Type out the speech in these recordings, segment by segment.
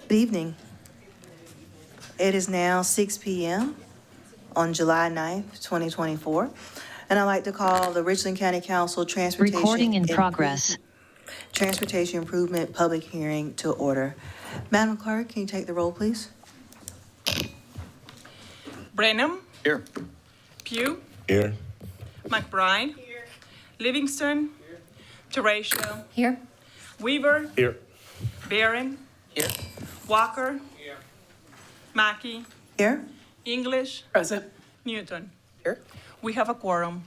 Good evening. It is now 6 p.m. on July 9th, 2024, and I'd like to call the Richland County Council Recording in progress. Transportation Improvement Public Hearing to order. Madam Clerk, can you take the roll, please? Brenham. Here. Pugh. Here. McBride. Here. Livingston. Here. Teratio. Here. Weaver. Here. Barron. Here. Walker. Here. Mackey. Here. English. Present. Newton. Here. We have a quorum.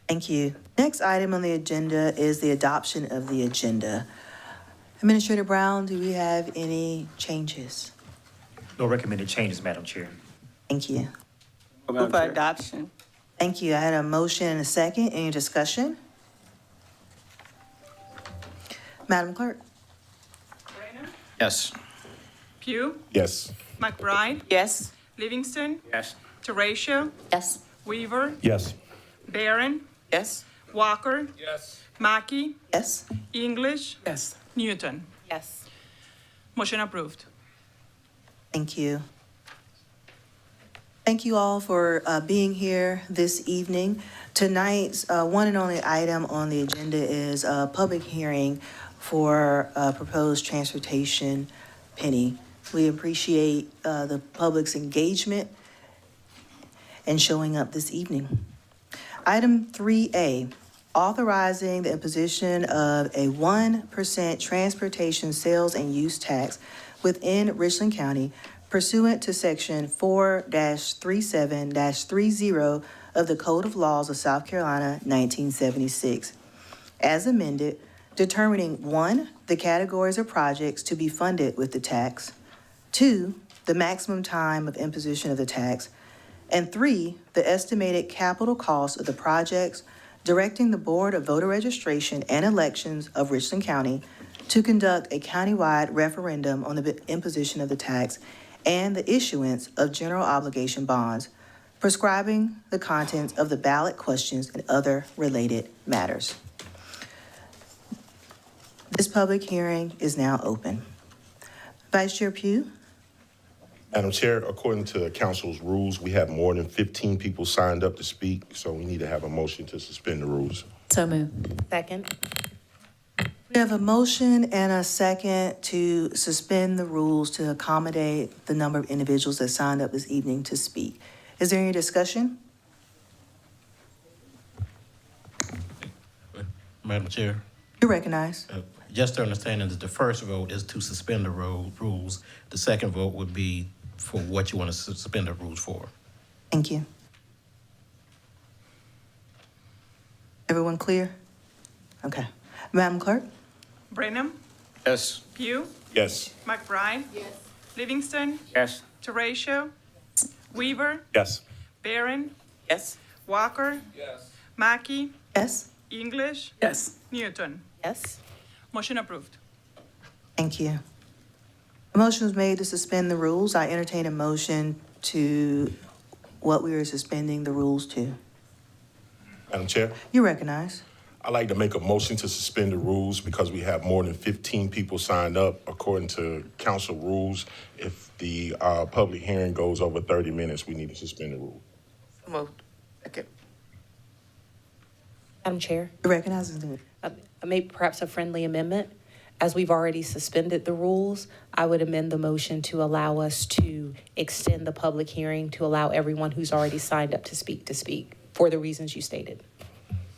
Thank you. Next item on the agenda is the adoption of the agenda. Administrator Brown, do we have any changes? No recommended changes, Madam Chair. Thank you. Move for adoption. Thank you. I had a motion and a second. Any discussion? Madam Clerk? Brenham. Yes. Pugh. Yes. McBride. Yes. Livingston. Yes. Teratio. Yes. Weaver. Yes. Barron. Yes. Walker. Yes. Mackey. Yes. English. Yes. Newton. Yes. Motion approved. Thank you. Thank you all for being here this evening. Tonight's one and only item on the agenda is a public hearing for proposed transportation penny. We appreciate the public's engagement and showing up this evening. Item 3A, authorizing the imposition of a 1% transportation sales and use tax within Richland County pursuant to Section 4-37-30 of the Code of Laws of South Carolina, 1976, as amended, determining 1, the categories of projects to be funded with the tax, 2, the maximum time of imposition of the tax, and 3, the estimated capital cost of the projects, directing the Board of Voter Registration and Elections of Richland County to conduct a countywide referendum on the imposition of the tax and the issuance of general obligation bonds, prescribing the contents of the ballot questions and other related matters. This public hearing is now open. Vice Chair Pugh? Madam Chair, according to the council's rules, we have more than 15 people signed up to speak, so we need to have a motion to suspend the rules. So moved. Second. We have a motion and a second to suspend the rules to accommodate the number of individuals that signed up this evening to speak. Is there any discussion? Madam Chair, You recognize. just to understand that the first vote is to suspend the rules. The second vote would be for what you want to suspend the rules for. Thank you. Everyone clear? Okay. Madam Clerk? Brenham. Yes. Pugh. Yes. McBride. Yes. Livingston. Yes. Teratio. Weaver. Yes. Barron. Yes. Walker. Yes. Mackey. Yes. English. Yes. Newton. Yes. Motion approved. Thank you. A motion was made to suspend the rules. I entertain a motion to what we are suspending the rules to. Madam Chair, You recognize. I'd like to make a motion to suspend the rules because we have more than 15 people signed up. According to council rules, if the public hearing goes over 30 minutes, we need to suspend the rule. Moved. Second. Madam Chair, You recognize. maybe perhaps a friendly amendment. As we've already suspended the rules, I would amend the motion to allow us to extend the public hearing to allow everyone who's already signed up to speak for the reasons you stated.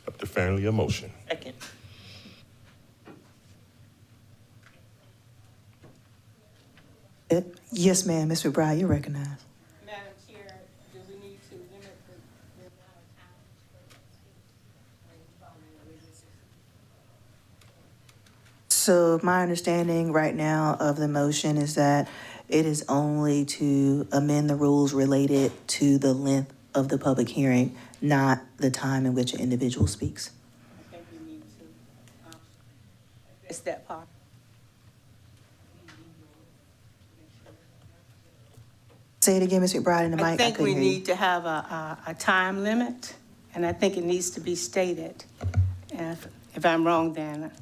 Up to family a motion. Second. Yes, ma'am. Ms. McBride, you recognize. Madam Chair, do we need to limit the amount of time? So my understanding right now of the motion is that it is only to amend the rules related to the length of the public hearing, not the time in which an individual speaks. I think we need to address that part. Say it again, Ms. McBride, in the mic. I think we couldn't hear you. need to have a time limit, and I think it needs to be stated. And if I'm wrong, then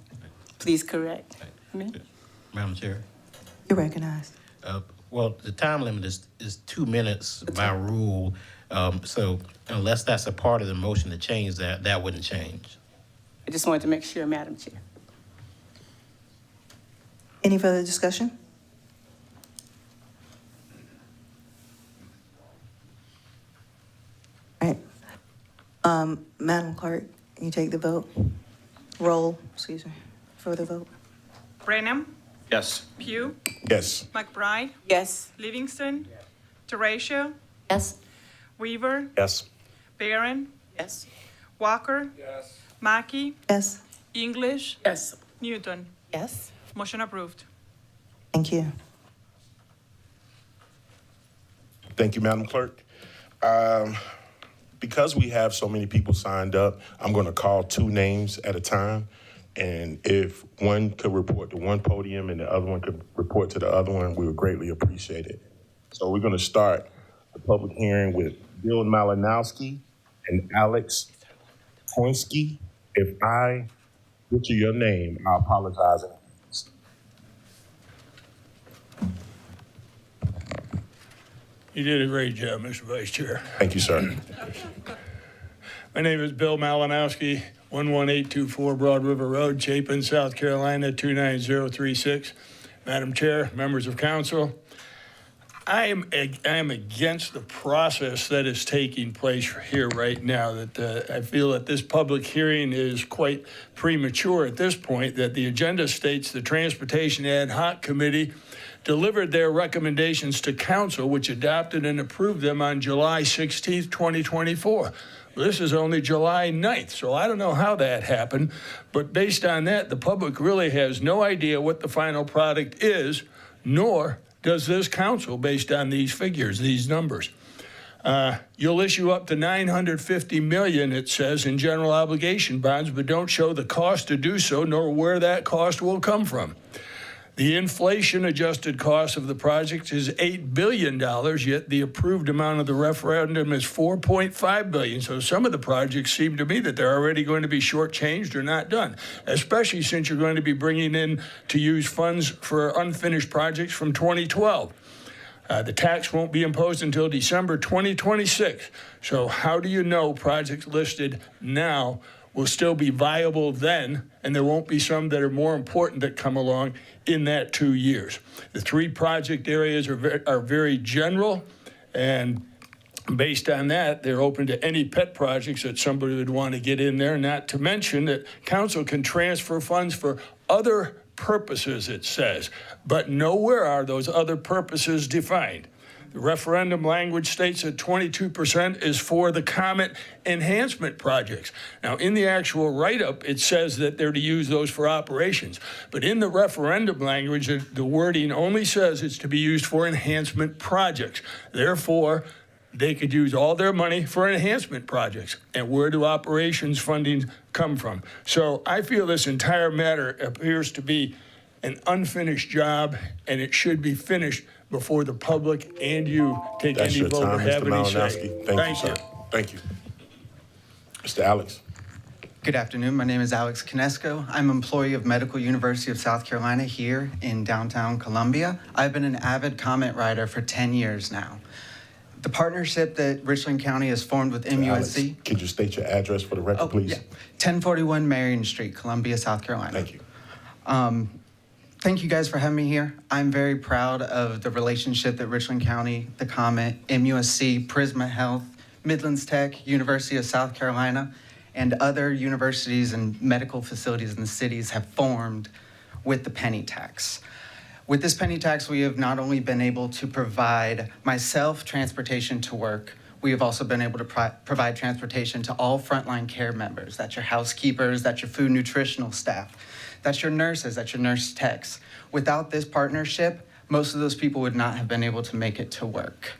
please correct me. Madam Chair, You're recognized. Well, the time limit is 2 minutes by rule. So unless that's a part of the motion to change that, that wouldn't change. I just wanted to make sure, Madam Chair. Any further discussion? All right. Madam Clerk, can you take the vote? Roll, excuse me, for the vote. Brenham, Yes. Pugh, Yes. McBride, Yes. Livingston, Teratio, Yes. Weaver, Yes. Barron, Yes. Walker, Mackey, Yes, English, Yes. Newton. Yes. Motion approved. thank you. Thank you, Madam Clerk. Because we have so many people signed up, I'm going to call 2 names at a time. And if one could report to one podium and the other one could report to the other one, we would greatly appreciate it. So we're going to start the public hearing with Bill Malinowski and Alex Koinski. If I butcher your name, I apologize. You did a great job, Mr. Vice Chair. Thank you, sir. My name is Bill Malinowski, 11824 Broad River Road, Chapin, South Carolina, 29036. Madam Chair, members of council, I am against the process that is taking place here right now. That I feel that this public hearing is quite premature at this point, that the agenda states the Transportation Ad Hoc Committee delivered their recommendations to council, which adopted and approved them on July 16th, 2024. This is only July 9th, so I don't know how that happened. But based on that, the public really has no idea what the final product is, nor does this council based on these figures, these numbers. You'll issue up to $950 million, it says, in general obligation bonds, but don't show the cost to do so, nor where that cost will come from. The inflation-adjusted cost of the project is $8 billion, yet the approved amount of the referendum is $4.5 billion. So some of the projects seem to me that they're already going to be shortchanged or not done, especially since you're going to be bringing in to use funds for unfinished projects from 2012. The tax won't be imposed until December 2026. So how do you know projects listed now will still be viable then, and there won't be some that are more important that come along in that 2 years? The 3 project areas are very general, and based on that, they're open to any pet projects that somebody would want to get in there, not to mention that council can transfer funds for other purposes, it says, but nowhere are those other purposes defined. The referendum language states that 22% is for the Comet enhancement projects. Now, in the actual write-up, it says that they're to use those for operations. But in the referendum language, the wording only says it's to be used for enhancement projects. Therefore, they could use all their money for enhancement projects. And where do operations funding come from? So I feel this entire matter appears to be an unfinished job, and it should be finished before the public and you take That's any your vote or time, have Mr. any say. Malinowski. Thank you, sir. Thank you. Mr. Alex. Good afternoon. My name is Alex Kinesko. I'm an employee of Medical University of South Carolina here in downtown Columbia. I've been an avid comment writer for 10 years now. The partnership that Richland County has formed with MUSC. Alex, could you state your address for the record, please? 1041 Marion Street, Columbia, South Carolina. Thank you. Thank you guys for having me here. I'm very proud of the relationship that Richland County, the Comet, MUSC, Prisma Health, Midlands Tech, University of South Carolina, and other universities and medical facilities in the cities have formed with the penny tax. With this penny tax, we have not only been able to provide myself transportation to work, we have also been able to provide transportation to all frontline care members. That's your housekeepers, that's your food nutritional staff, that's your nurses, that's your nurse techs. Without this partnership, most of those people would not have been able to make it to work.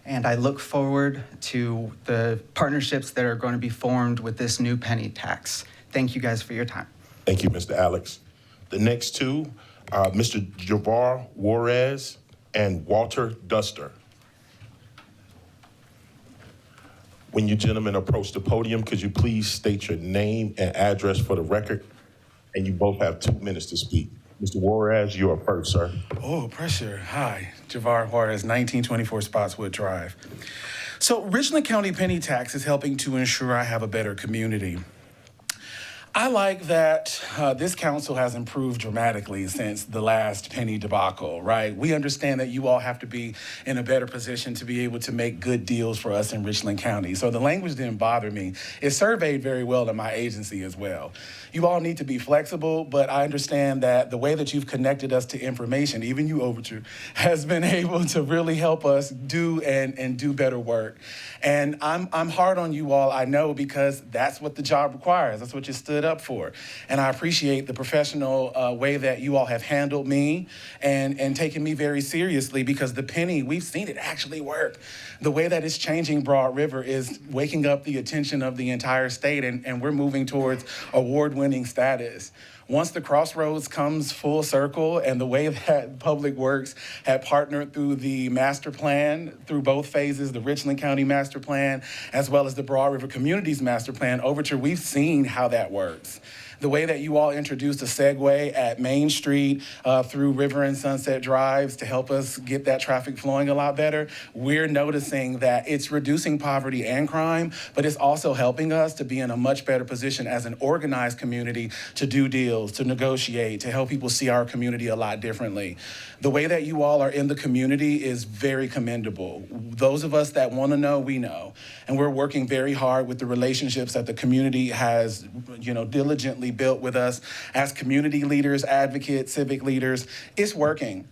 And I look forward to the partnerships that are going to be formed with this new penny tax. Thank you guys for your time. Thank you, Mr. Alex. The next 2, Mr. Javar Juarez and Walter Duster. When you gentlemen approach the podium, could you please state your name and address for the record? And you both have 2 minutes to speak. Mr. Juarez, you are first, sir. Oh, pressure. Hi, Javar Juarez, 1924 Spotswood Drive. So Richland County penny tax is helping to ensure I have a better community. I like that this council has improved dramatically since the last penny debacle, right? We understand that you all have to be in a better position to be able to make good deals for us in Richland County. So the language didn't bother me. It surveyed very well in my agency as well. You all need to be flexible, but I understand that the way that you've connected us to information, even you, Overture, has been able to really help us do and do better work. And I'm hard on you all, I know, because that's what the job requires. That's what you stood up for. And I appreciate the professional way that you all have handled me and taken me very seriously, because the penny, we've seen it actually work. The way that it's changing Broad River is waking up the attention of the entire state, and we're moving towards award-winning status. Once the Crossroads comes full circle, and the way that Public Works had partnered through the master plan, through both phases, the Richland County Master Plan, as well as the Broad River Communities Master Plan, Overture, we've seen how that works. The way that you all introduced a segue at Main Street through River and Sunset Drives to help us get that traffic flowing a lot better, we're noticing that it's reducing poverty and crime, but it's also helping us to be in a much better position as an organized community to do deals, to negotiate, to help people see our community a lot differently. The way that you all are in the community is very commendable. Those of us that want to know, we know. And we're working very hard with the relationships that the community has, diligently built with us as community leaders, advocates, civic leaders. It's working.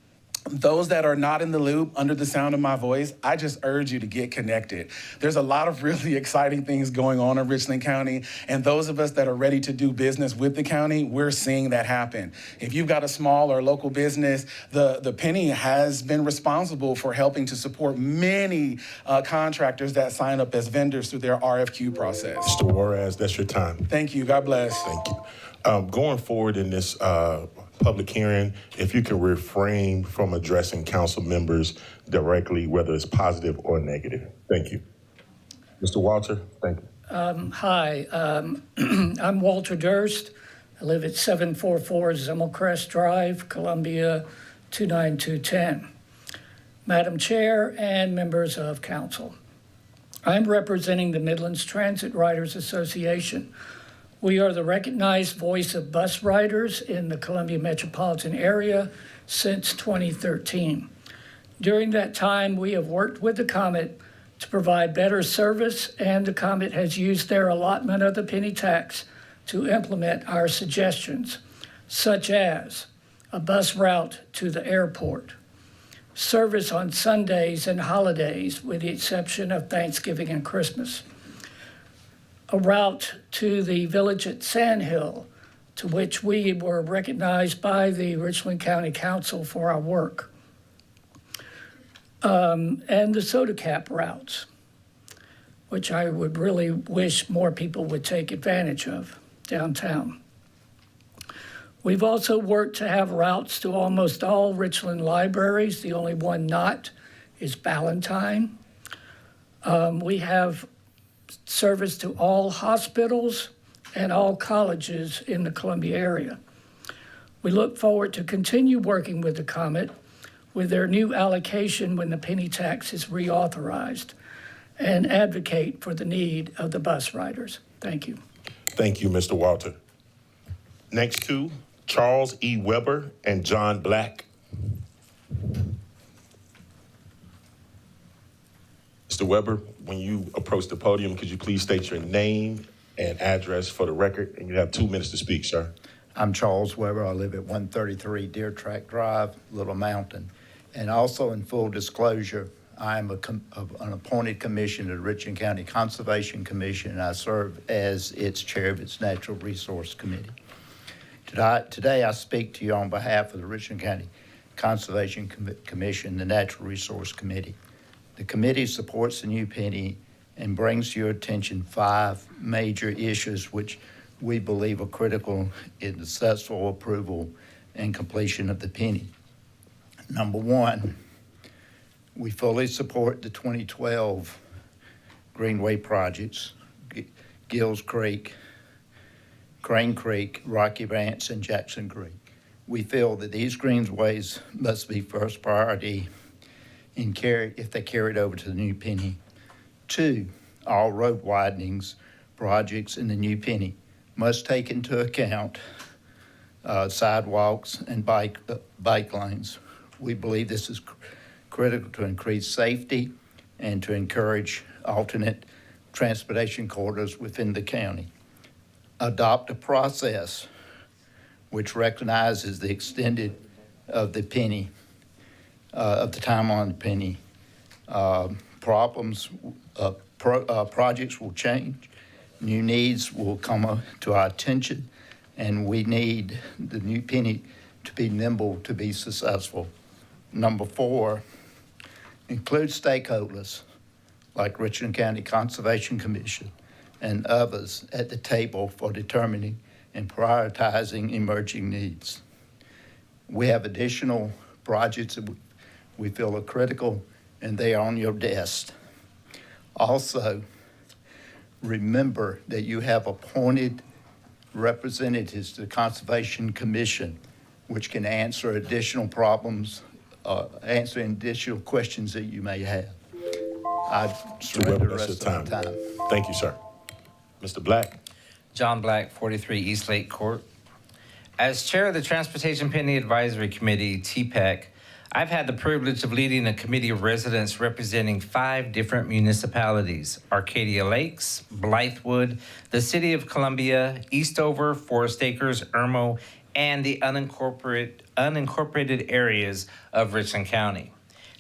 Those that are not in the loop under the sound of my voice, I just urge you to get connected. There's a lot of really exciting things going on in Richland County, and those of us that are ready to do business with the county, we're seeing that happen. If you've got a small or local business, the penny has been responsible for helping to support many contractors that sign up as vendors through their RFQ process. Mr. Juarez, that's your time. Thank you. God bless. Thank you. Going forward in this public hearing, if you can refrain from addressing council members directly, whether it's positive or negative. Thank you. Mr. Walter, thank you. Hi, I'm Walter Durst. I live at 744 Zimmelcrest Drive, Columbia 29210. Madam Chair and members of council, I'm representing the Midlands Transit Riders Association. We are the recognized voice of bus riders in the Columbia metropolitan area since 2013. During that time, we have worked with the Comet to provide better service, and the Comet has used their allotment of the penny tax to implement our suggestions, such as a bus route to the airport, service on Sundays and holidays with the exception of Thanksgiving and Christmas, a route to the village at Sandhill, to which we were recognized by the Richland County Council for our work, and the soda cap routes, which I would really wish more people would take advantage of downtown. We've also worked to have routes to almost all Richland libraries. The only one not is Ballantyne. We have service to all hospitals and all colleges in the Columbia area. We look forward to continue working with the Comet with their new allocation when the penny tax is reauthorized, and advocate for the need of the bus riders. Thank you. Thank you, Mr. Walter. Next two, Charles E. Weber and John Black. Mr. Weber, when you approach the podium, could you please state your name and address for the record? And you have 2 minutes to speak, sir. I'm Charles Weber. I live at 133 Deer Track Drive, Little Mountain. And also, in full disclosure, I am an appointed commissioner to the Richland County Conservation Commission, and I serve as its chair of its Natural Resource Committee. Today, I speak to you on behalf of the Richland County Conservation Commission, the Natural Resource Committee. The committee supports the new penny and brings to your attention 5 major issues which we believe are critical in the successful approval and completion of the penny. Number 1, we fully support the 2012 Greenway projects, Gills Creek, Crane Creek, Rocky Ranch, and Jackson Creek. We feel that these greenways must be first priority if they carried over to the New Penny. 2, all road widenings projects in the New Penny must take into account sidewalks and bike lanes. We believe this is critical to increase safety and to encourage alternate transportation corridors within the county. Adopt a process which recognizes the extended of the penny, of the time on the penny. Projects will change, new needs will come to our attention, and we need the New Penny to be nimble to be successful. Number 4, include stakeholders like Richland County Conservation Commission and others at the table for determining and prioritizing emerging needs. We have additional projects that we feel are critical, and they are on your desk. Also, remember that you have appointed representatives to the Conservation Commission, which can answer additional problems, answer additional questions that you may have. I surrender the rest of the time. Thank you, sir. Mr. Black. John Black, 43 East Lake Court. As chair of the Transportation Penny Advisory Committee, TPEC, I've had the privilege of leading a committee of residents representing 5 different municipalities: Arcadia Lakes, Blythewood, the City of Columbia, Eastover, Forest Acres, Irmo, and the unincorporated areas of Richland County.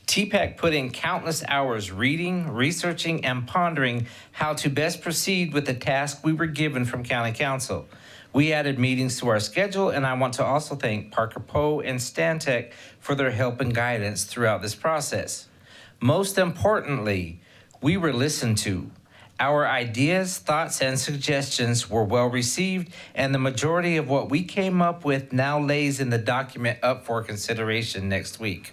TPEC put in countless hours reading, researching, and pondering how to best proceed with the task we were given from County Council. We added meetings to our schedule, and I want to also thank Parker Poe and Stantec for their help and guidance throughout this process. Most importantly, we were listened to. Our ideas, thoughts, and suggestions were well received, and the majority of what we came up with now lays in the document up for consideration next week.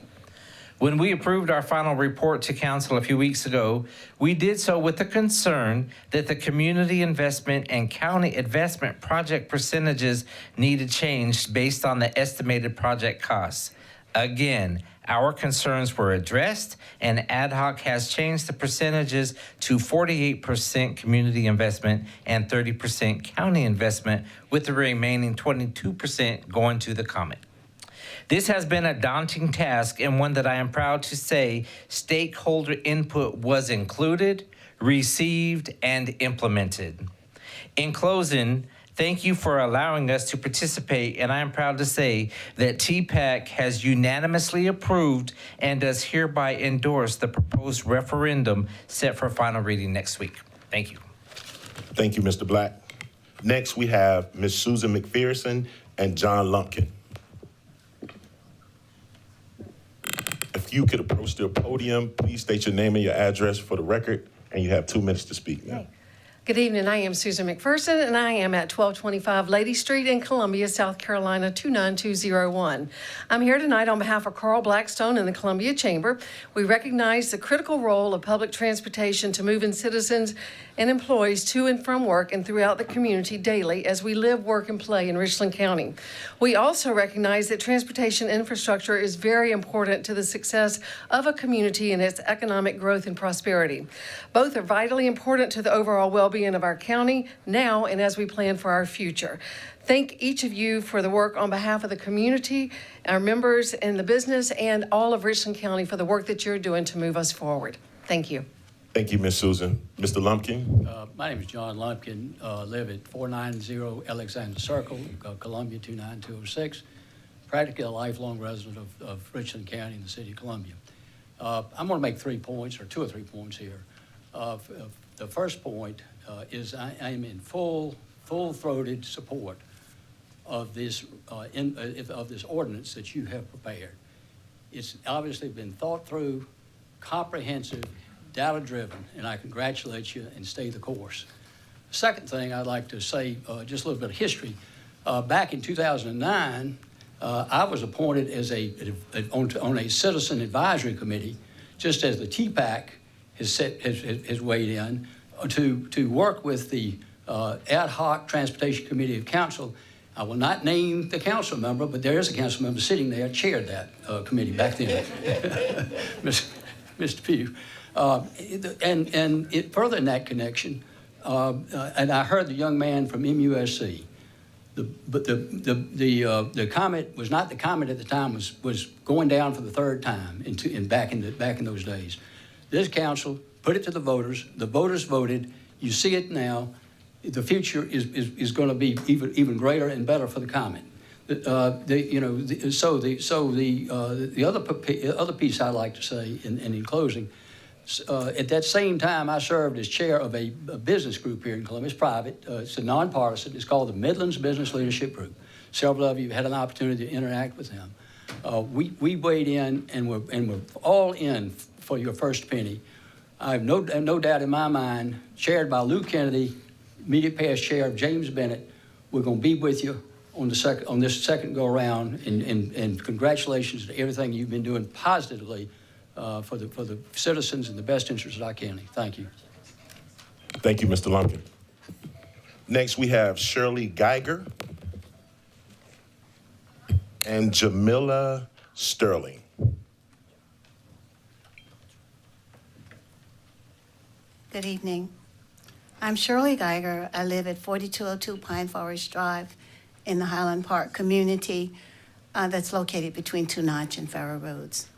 When we approved our final report to council a few weeks ago, we did so with the concern that the community investment and county investment project percentages needed changed based on the estimated project costs. Again, our concerns were addressed, and ad hoc has changed the percentages to 48% community investment and 30% county investment, with the remaining 22% going to the comet. This has been a daunting task, and one that I am proud to say stakeholder input was included, received, and implemented. In closing, thank you for allowing us to participate, and I am proud to say that TPAC has unanimously approved and does hereby endorse the proposed referendum set for final reading next week. Thank you. Thank you, Mr. Black. Next, we have Ms. Susan McPherson and John Lumpkin. If you could approach the podium, please state your name and your address for the record, and you have 2 minutes to speak now. Okay. Good evening. I am Susan McPherson, and I am at 1225 Lady Street in Columbia, South Carolina, 29201. I'm here tonight on behalf of Carl Blackstone and the Columbia Chamber. We recognize the critical role of public transportation to moving citizens and employees to and from work and throughout the community daily as we live, work, and play in Richland County. We also recognize that transportation infrastructure is very important to the success of a community and its economic growth and prosperity. Both are vitally important to the overall well-being of our county now and as we plan for our future. Thank each of you for the work on behalf of the community, our members in the business, and all of Richland County for the work that you're doing to move us forward. Thank you. Thank you, Ms. Susan. Mr. Lumpkin? My name is John Lumpkin, live at 490 Alexander Circle, Columbia 29206. Practically a lifelong resident of Richland County in the city of Columbia. I'm going to make 3 points, or 2 or 3 points here. The first point is I am in full-throated support of this ordinance that you have prepared. It's obviously been thought through, comprehensive, data-driven, and I congratulate you and stay the course. Second thing I'd like to say, just a little bit of history. Back in 2009, I was appointed as on a citizen advisory committee, just as the TPAC has weighed in, to work with the ad hoc Transportation Committee of Council I will not name the council member, but there is a council member sitting there, chaired that committee back then, Mr. Pugh. Further in that connection, and I heard the young man from MUSC. The comment was not the comment at the time, was going down for the third time back in those days. This council put it to the voters. The voters voted. You see it now. The future is going to be even greater and better for the comment. The other piece I'd like to say, in closing, at that same time, I served as chair of a business group here in Columbia. It's private. It's a nonpartisan. It's called the Midlands Business Leadership Group. Several of you have had an opportunity to interact with them. We weighed in and we're all in for your first penny. I have no doubt in my mind, chaired by Lou Kennedy, immediate past chair of James Bennett, we're going to be with you on this second go around, and congratulations to everything you've been doing positively for the citizens in the best interest of our county. Thank you. Thank you, Mr. Lumpkin. Next, we have Shirley Geiger and Jamila Sterling. Good evening. I'm Shirley Geiger. I live at 4202 Pine Forest Drive in the Highland Park community that's located between Two Notch and Farrow Roads.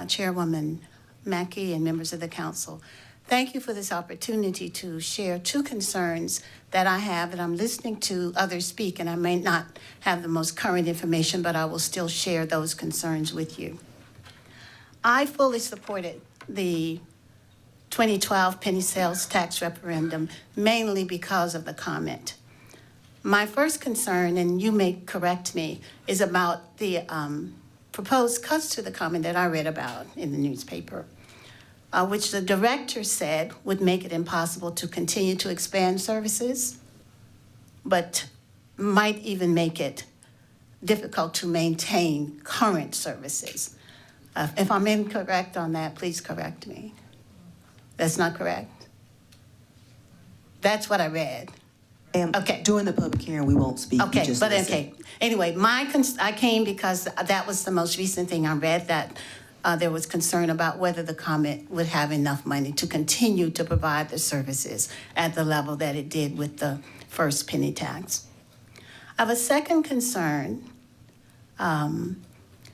Chairwoman Mackey and members of the council, thank you for this opportunity to share two concerns that I have, and I'm listening to others speak, and I may not have the most current information, but I will still share those concerns with you. I fully supported the 2012 penny sales tax referendum, mainly because of the comment. My first concern, and you may correct me, is about the proposed cuts to the comment that I read about in the newspaper, which the director said would make it impossible to continue to expand services, but might even make it difficult to maintain current services. If I'm incorrect on that, please correct me. That's not correct? That's what I read. Okay. During the public hearing, we won't speak. Okay, just but listen. okay. Anyway, I came because that was the most recent thing I read, that there was concern about whether the comment would have enough money to continue to provide the services at the level that it did with the first penny tax. I have a second concern, and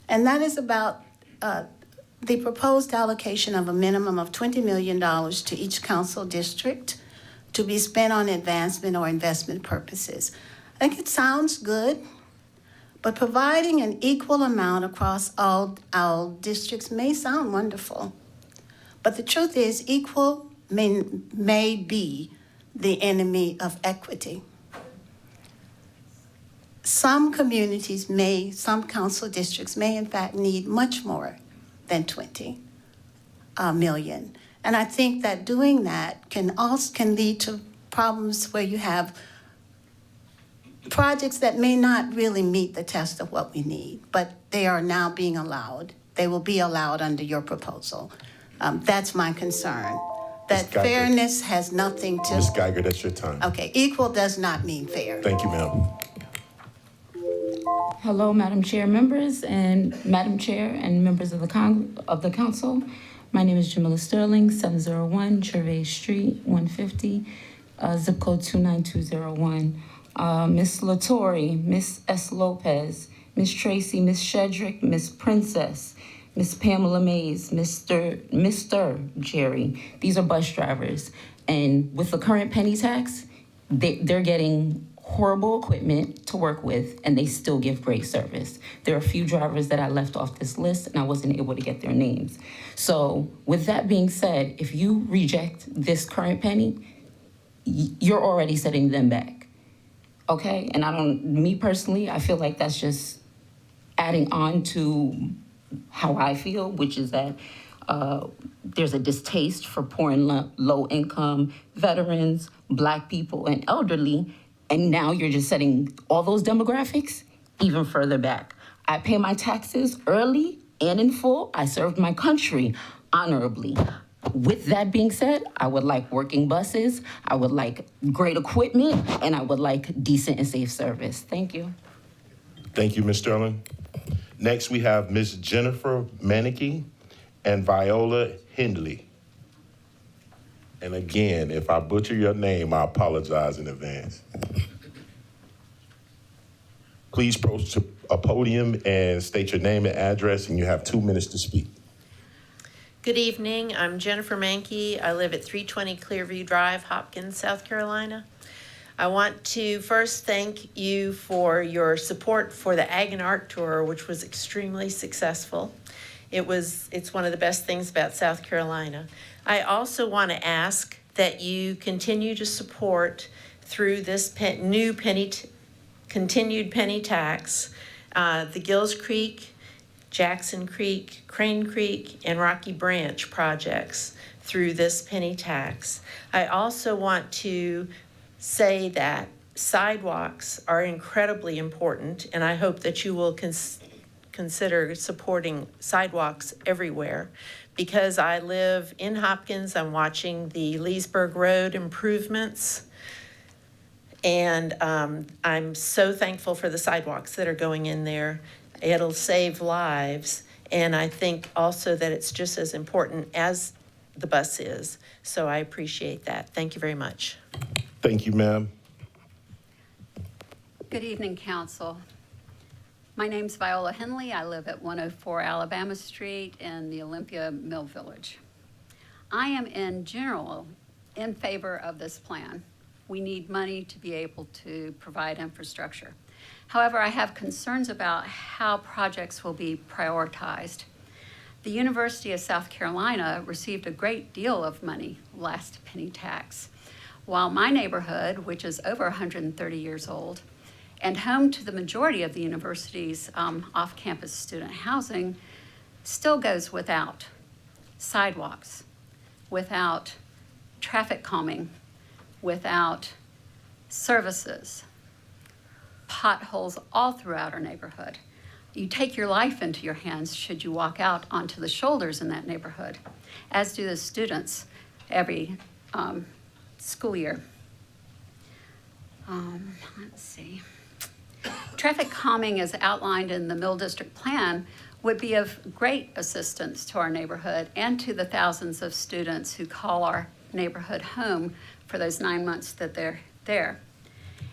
that is about the proposed allocation of a minimum of $20 million to each council district to be spent on advancement or investment purposes. I think it sounds good, but providing an equal amount across all districts may sound wonderful. But the truth is, equal may be the enemy of equity. Some communities some council districts may in fact need much more than 20 million. And I think that doing that can lead to problems where you have projects that may not really meet the test of what we need, but they are now being allowed. They will be allowed under your proposal. That's my concern. That fairness has nothing to... Ms. Geiger, that's your time. Okay, equal does not mean fair. Thank you, ma'am. Hello, Madam Chair, members, and Madam Chair and members of the council. My name is Jamila Sterling, 701 Gervais Street, 150, zip code 29201. Miss Latori, Miss S. Lopez, Miss Tracy, Miss Shedrick, Miss Princess, Miss Pamela Mays, Mr. Jerry. These are bus drivers. And with the current penny tax, they're getting horrible equipment to work with, and they still give great service. There are a few drivers that I left off this list, and I wasn't able to get their names. So with that being said, if you reject this current penny, you're already setting them back, okay? And me personally, I feel like that's just adding on to how I feel, which is that there's a distaste for poor and low income, veterans, Black people, and elderly. And now you're just setting all those demographics even further back. I pay my taxes early and in full. I served my country honorably. With that being said, I would like working buses, I would like great equipment, and I would like decent and safe service. Thank you. Thank you, Ms. Sterling. Next, we have Ms. Jennifer Manicky and Viola Hindley. And again, if I butcher your name, I apologize in advance. Please approach to a podium and state your name and address, and you have 2 minutes to speak. Good evening. I'm Jennifer Mankey. I live at 320 Clearview Drive, Hopkins, South Carolina. I want to first thank you for your support for the Ag and Art Tour, which was extremely successful. It's one of the best things about South Carolina. I also want to ask that you continue to support through this new continued penny tax, the Gills Creek, Jackson Creek, Crane Creek, and Rocky Branch projects through this penny tax. I also want to say that sidewalks are incredibly important, and I hope that you will consider supporting sidewalks everywhere. Because I live in Hopkins, I'm watching the Leesburg Road improvements, and I'm so thankful for the sidewalks that are going in there. It'll save lives, and I think also that it's just as important as the bus is. So I appreciate that. Thank you very much. Thank you, ma'am. Good evening, Council. My name's Viola Henley. I live at 104 Alabama Street in the Olympia Mill Village. I am in general in favor of this plan. We need money to be able to provide infrastructure. However, I have concerns about how projects will be prioritized. The University of South Carolina received a great deal of money last penny tax, while my neighborhood, which is over 130 years old, and home to the majority of the university's off-campus student housing, still goes without sidewalks, without traffic calming, without services, potholes all throughout our neighborhood. You take your life into your hands should you walk out onto the shoulders in that neighborhood, as do the students every school year. Let's see. Traffic calming, as outlined in the Mill District Plan, would be of great assistance to our neighborhood and to the thousands of students who call our neighborhood home for those 9 months that they're there.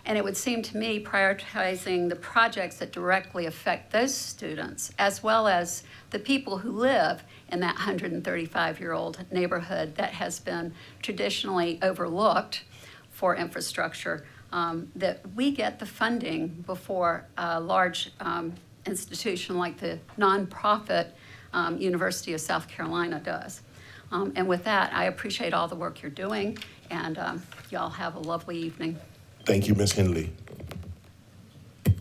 And it would seem to me prioritizing the projects that directly affect those students, as well as the people who live in that 135-year-old neighborhood that has been traditionally overlooked for infrastructure, that we get the funding before a large institution like the nonprofit University of South Carolina does. And with that, I appreciate all the work you're doing, and y'all have a lovely evening. Thank you, Ms. Hindley.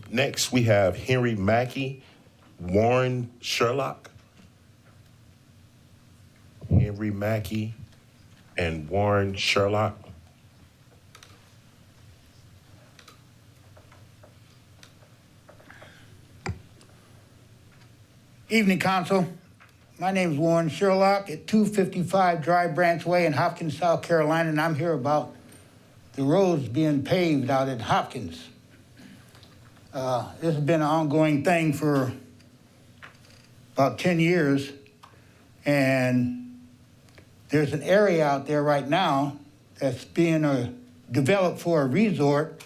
Next, we have Henry Mackey, Warren Sherlock. Henry Mackey and Warren Sherlock. Evening, Council. My name is Warren Sherlock at 255 Dry Branch Way in Hopkins, South Carolina, and I'm here about the roads being paved out in Hopkins. This has been an ongoing thing for about 10 years, and there's an area out there right now that's being developed for a resort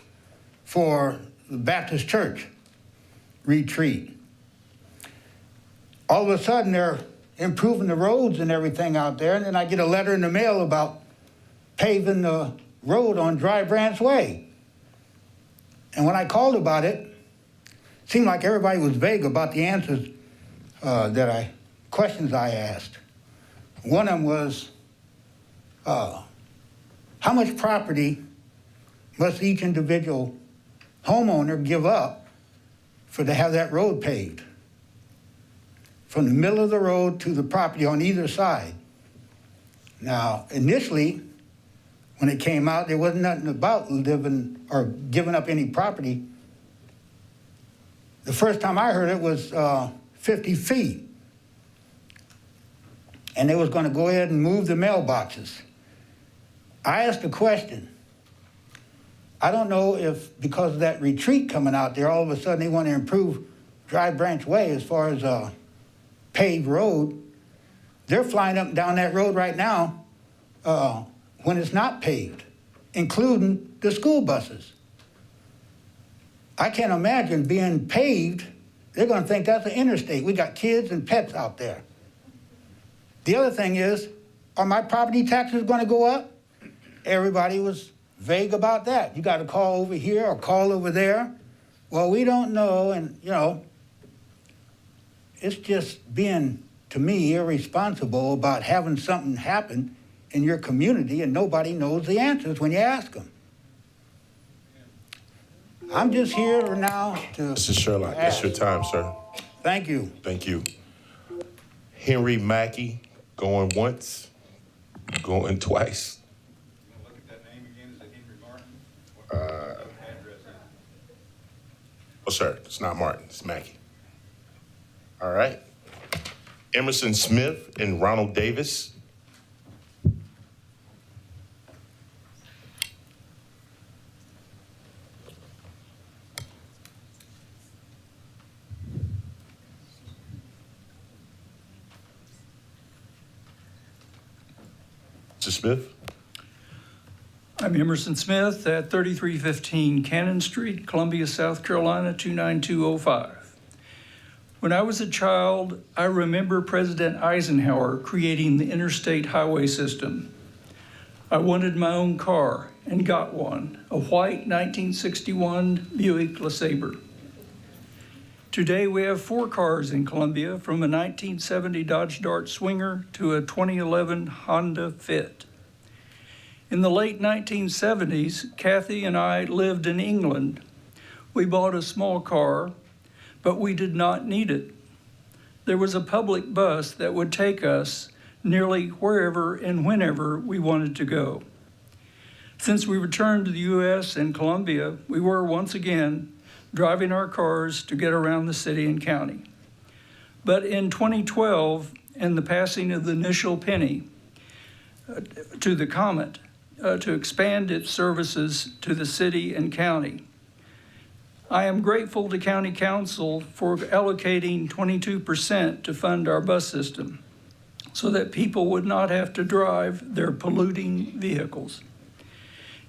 for the Baptist Church retreat. All of a sudden, they're improving the roads and everything out there, and then I get a letter in the mail about paving the road on Dry Branch Way. And when I called about it, it seemed like everybody was vague about the answers questions I asked. One of them was, how much property must each individual homeowner give up to have that road paved? From the middle of the road to the property on either side. Now, initially, when it came out, there wasn't nothing about living or giving up any property. The first time I heard it was 50 feet. and they was gonna go ahead and move the mailboxes. I asked a question. I don't know if because of that retreat coming out there, all of a sudden they want to improve Dry Branch Way as far as a paved road. They're flying up and down that road right now when it's not paved, including the school buses. I can't imagine being paved. They're going to think that's an interstate. We got kids and pets out there. The other thing is, are my property taxes going to go up? Everybody was vague about that. You got to call over here or call over there. Well, we don't know, and you know, it's just being, to me, irresponsible about having something happen in your community and nobody knows the answers when you ask them. I'm just here now to... Mr. Sherlock, that's your time, sir. Thank you. Thank you. Henry Mackey, going once, going twice. Oh, sir, it's not Martin, it's Mackey. All right. Emerson Smith and Ronald Davis. Mr. Smith? I'm Emerson Smith at 3315 Cannon Street, Columbia, South Carolina, 29205. When I was a child, I remember President Eisenhower creating the interstate highway system. I wanted my own car and got one, a white 1961 Buick LeSabre. Today we have 4 cars in Columbia, from a 1970 Dodge Dart Swinger to a 2011 Honda Fit. In the late 1970s, Kathy and I lived in England. We bought a small car, but we did not need it. There was a public bus that would take us nearly wherever and whenever we wanted to go. Since we returned to the U.S. and Columbia, we were once again driving our cars to get around the city and county. But in 2012, and the passing of the initial penny to the Comet, to expand its services to the city and county. I am grateful to County Council for allocating 22% to fund our bus system so that people would not have to drive their polluting vehicles.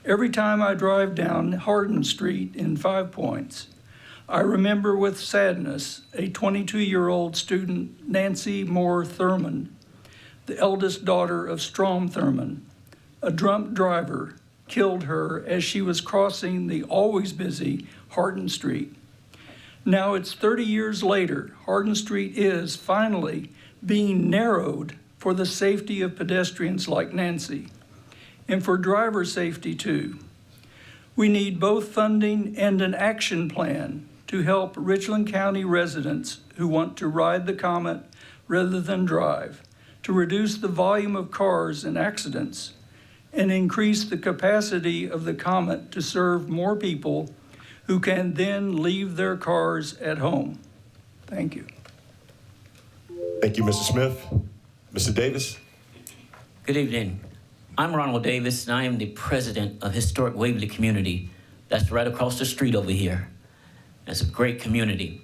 Every time I drive down Hardin Street in 5 Points, I remember with sadness a 22-year-old student, Nancy Moore Thurman, the eldest daughter of Strom Thurman. A drunk driver killed her as she was crossing the always busy Hardin Street. Now it's 30 years later, Hardin Street is finally being narrowed for the safety of pedestrians like Nancy, and for driver safety too. We need both funding and an action plan to help Richland County residents who want to ride the Comet rather than drive, to reduce the volume of cars and accidents, and increase the capacity of the Comet to serve more people who can then leave their cars at home. Thank you. Thank you, Mr. Smith. Mr. Davis? Good evening. I'm Ronald Davis, and I am the president of Historic Waverly Community. That's right across the street over here. That's a great community.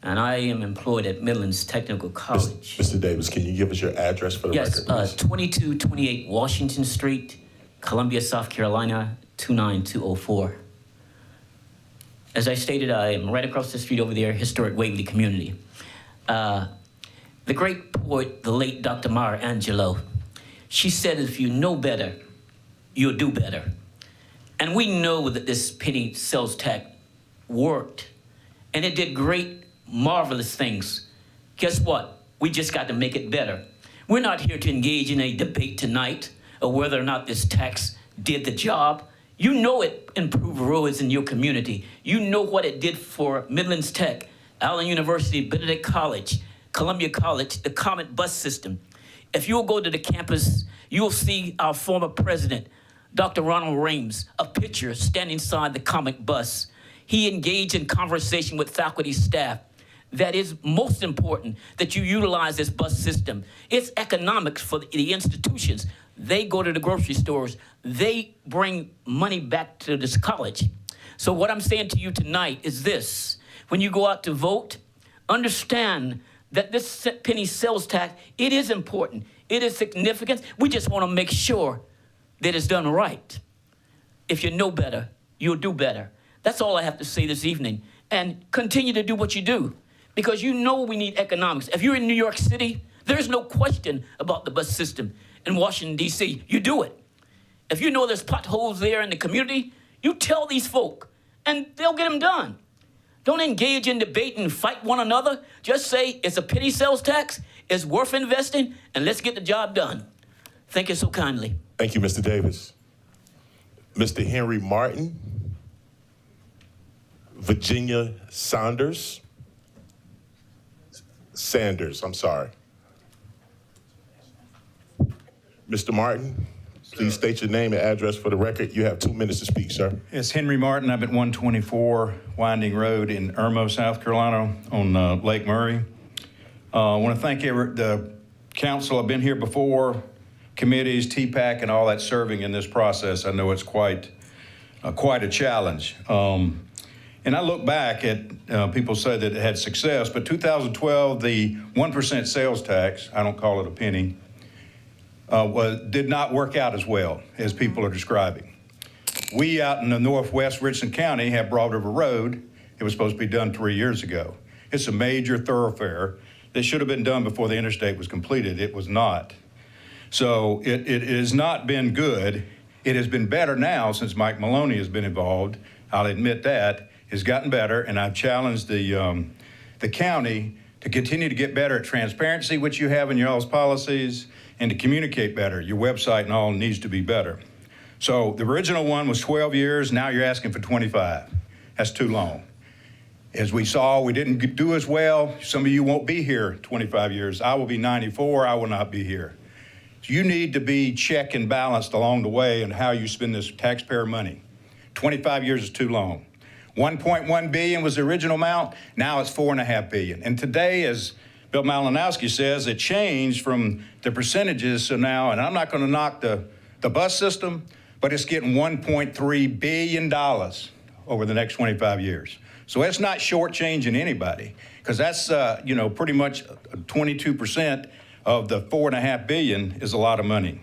And I am employed at Midlands Technical College. Mr. Davis, can you give us your address for the record, please? Yes, 2228 Washington Street, Columbia, South Carolina, 29204. As I stated, I am right across the street over there, Historic Waverly Community. The great poet, the late Dr. Maya Angelou, she said, if you know better, you'll do better. And we know that this penny sales tax worked, and it did great, marvelous things. Guess what? We just got to make it better. We're not here to engage in a debate tonight of whether or not this tax did the job. You know it improved roads in your community. You know what it did for Midlands Tech, Allen University, Benedict College, Columbia College, the Comet bus system. If you'll go to the campus, you'll see our former president, Dr. Ronald Rames, a picture standing inside the Comet bus. He engaged in conversation with faculty staff. that is most important that you utilize this bus system. It's economics for the institutions. They go to the grocery stores. They bring money back to this college. So what I'm saying to you tonight is this. When you go out to vote, understand that this penny sales tax, it is important. It is significant. We just want to make sure that it's done right. If you know better, you'll do better. That's all I have to say this evening. And continue to do what you do, because you know we need economics. If you're in New York City, there's no question about the bus system. In Washington, D.C., you do it. If you know there's potholes there in the community, you tell these folk, and they'll get them done. Don't engage in debate and fight one another. Just say it's a penny sales tax, it's worth investing, and let's get the job done. Thank you so kindly. Thank you, Mr. Davis. Mr. Henry Martin, Virginia Sanders, I'm sorry. Mr. Martin, please state your name and address for the record. You have 2 minutes to speak, sir. It's Henry Martin. I'm at 124 Winding Road in Irmo, South Carolina on Lake Murray. I want to thank the council. I've been here before, committees, TPAC, and all that serving in this process. I know it's quite a challenge. And I look back at, people say that it had success, but 2012, the 1% sales tax, I don't call it a penny, did not work out as well as people are describing. We out in the northwest Richland County have Broad River Road. It was supposed to be done 3 years ago. It's a major thoroughfare that should have been done before the interstate was completed. It was not. So it has not been good. It has been better now since Mike Maloney has been involved. I'll admit that. It's gotten better, and I've challenged the county to continue to get better at transparency, which you have in your all's policies, and to communicate better. Your website and all needs to be better. So the original one was 12 years. Now you're asking for 25. That's too long. As we saw, we didn't do as well. Some of you won't be here 25 years. I will be 94. I will not be here. So you need to be check and balanced along the way in how you spend this taxpayer money. 25 years is too long. 1.1 billion was the original amount. Now it's 4.5 billion. And today, as Bill Malinowski says, it changed from the percentages. So now, and I'm not going to knock the bus system, but it's getting $1.3 billion over the next 25 years. So it's not shortchanging anybody, because that's, pretty much 22% of the 4.5 billion is a lot of money.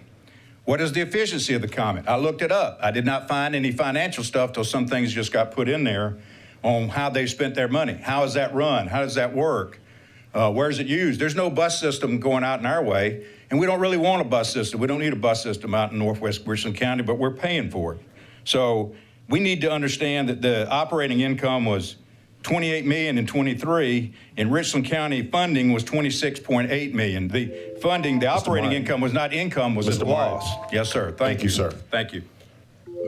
What is the efficiency of the comment? I looked it up. I did not find any financial stuff till some things just got put in there on how they spent their money. How is that run? How does that work? Where is it used? There's no bus system going out in our way, and we don't really want a bus system. We don't need a bus system out in northwest Richland County, but we're paying for it. So we need to understand that the operating income was $28 million in 23, and Richland County funding was $26.8 million. The funding, the operating income was not income, was a loss. Yes, sir. Thank you, sir. Thank you.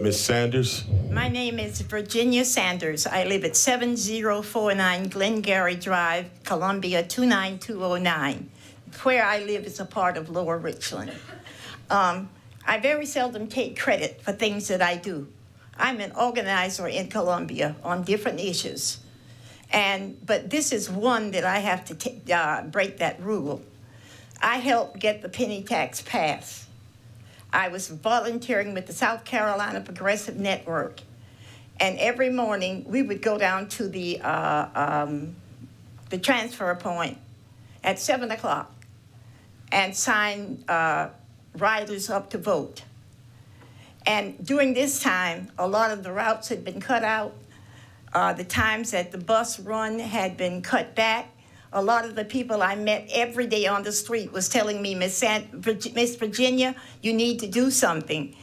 Ms. Sanders. My name is Virginia Sanders. I live at 7049 Glengarry Drive, Columbia 29209. Where I live is a part of Lower Richland. I very seldom take credit for things that I do. I'm an organizer in Columbia on different issues. But this is one that I have to break that rule. I helped get the penny tax passed. I was volunteering with the South Carolina Progressive Network. And every morning we would go down to the transfer point at 7 o'clock and sign riders up to vote. And during this time, a lot of the routes had been cut out. The times that the bus run had been cut back. A lot of the people I met every day on the street was telling me, Miss Virginia, you need to do something.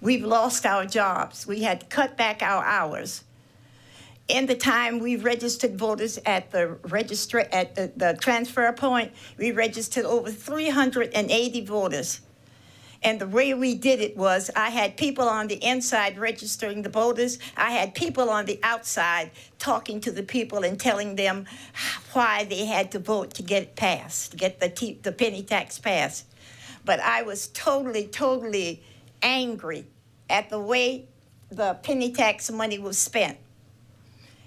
We've lost our jobs. We had cut back our hours. In the time we registered voters at the transfer point, we registered over 380 voters. And the way we did it was I had people on the inside registering the voters. I had people on the outside talking to the people and telling them why they had to vote to get it passed, to get the penny tax passed. But I was totally, totally angry at the way the penny tax money was spent.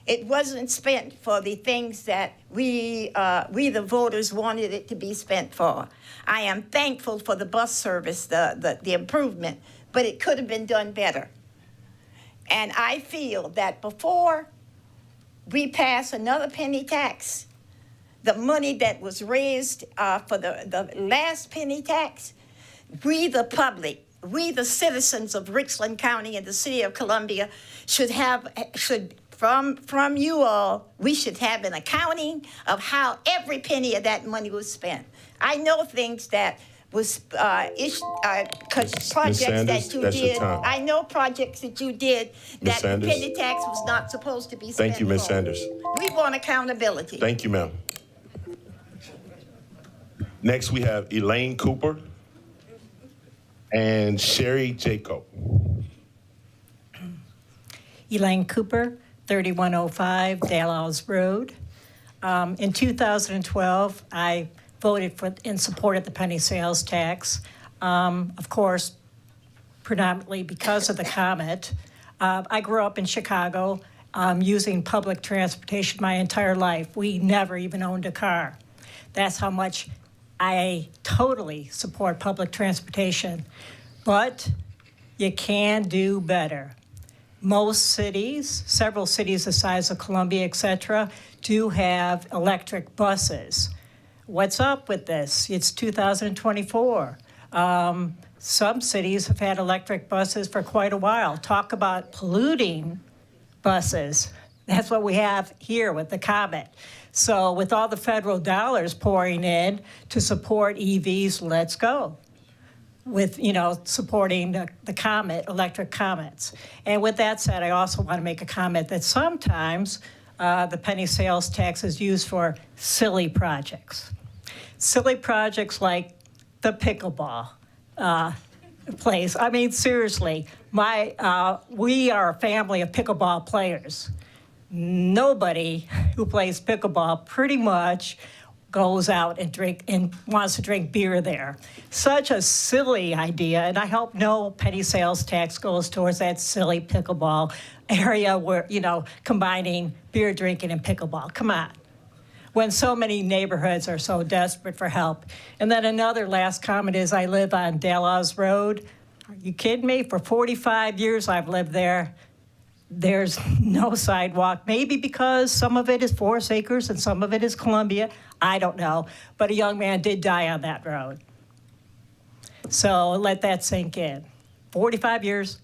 It wasn't spent for the things that we the voters wanted it to be spent for. I am thankful for the bus service, the improvement, but it could have been done better. And I feel that before we pass another penny tax, the money that was raised for the last penny tax, we the public, we the citizens of Richland County and the city of Columbia from you all, we should have an accounting of how every penny of that money was spent. I know things that was projects that you that's your did. time. I know projects that you did that the Sanders. penny tax was not supposed to be spent. Thank you, Ms. for. Sanders. We want accountability. Thank you, ma'am. Next, we have Elaine Cooper and Sherry Jacob. Elaine Cooper, 3105 Dallas Road. In 2012, I voted in support of the penny sales tax. Of course, predominantly because of the comment. I grew up in Chicago using public transportation my entire life. We never even owned a car. That's how much I totally support public transportation. But you can do better. Most cities, several cities the size of Columbia, et cetera, do have electric buses. What's up with this? It's 2024. Some cities have had electric buses for quite a while. Talk about polluting buses. That's what we have here with the Comet. So with all the federal dollars pouring in to support EVs, let's go. With, supporting the Comet, electric Comets. And with that said, I also want to make a comment that sometimes the penny sales tax is used for silly projects. Silly projects like the pickleball place. I mean, seriously, we are a family of pickleball players. Nobody who plays pickleball pretty much goes out and wants to drink beer there. Such a silly idea, and I hope no penny sales tax goes towards that silly pickleball area where, combining beer drinking and pickleball. Come on. When so many neighborhoods are so desperate for help. And then another last comment is I live on Dallas Road. Are you kidding me? For 45 years I've lived there. There's no sidewalk, maybe because some of it is Forest Acres and some of it is Columbia. I don't know. But a young man did die on that road. So let that sink in. 45 years,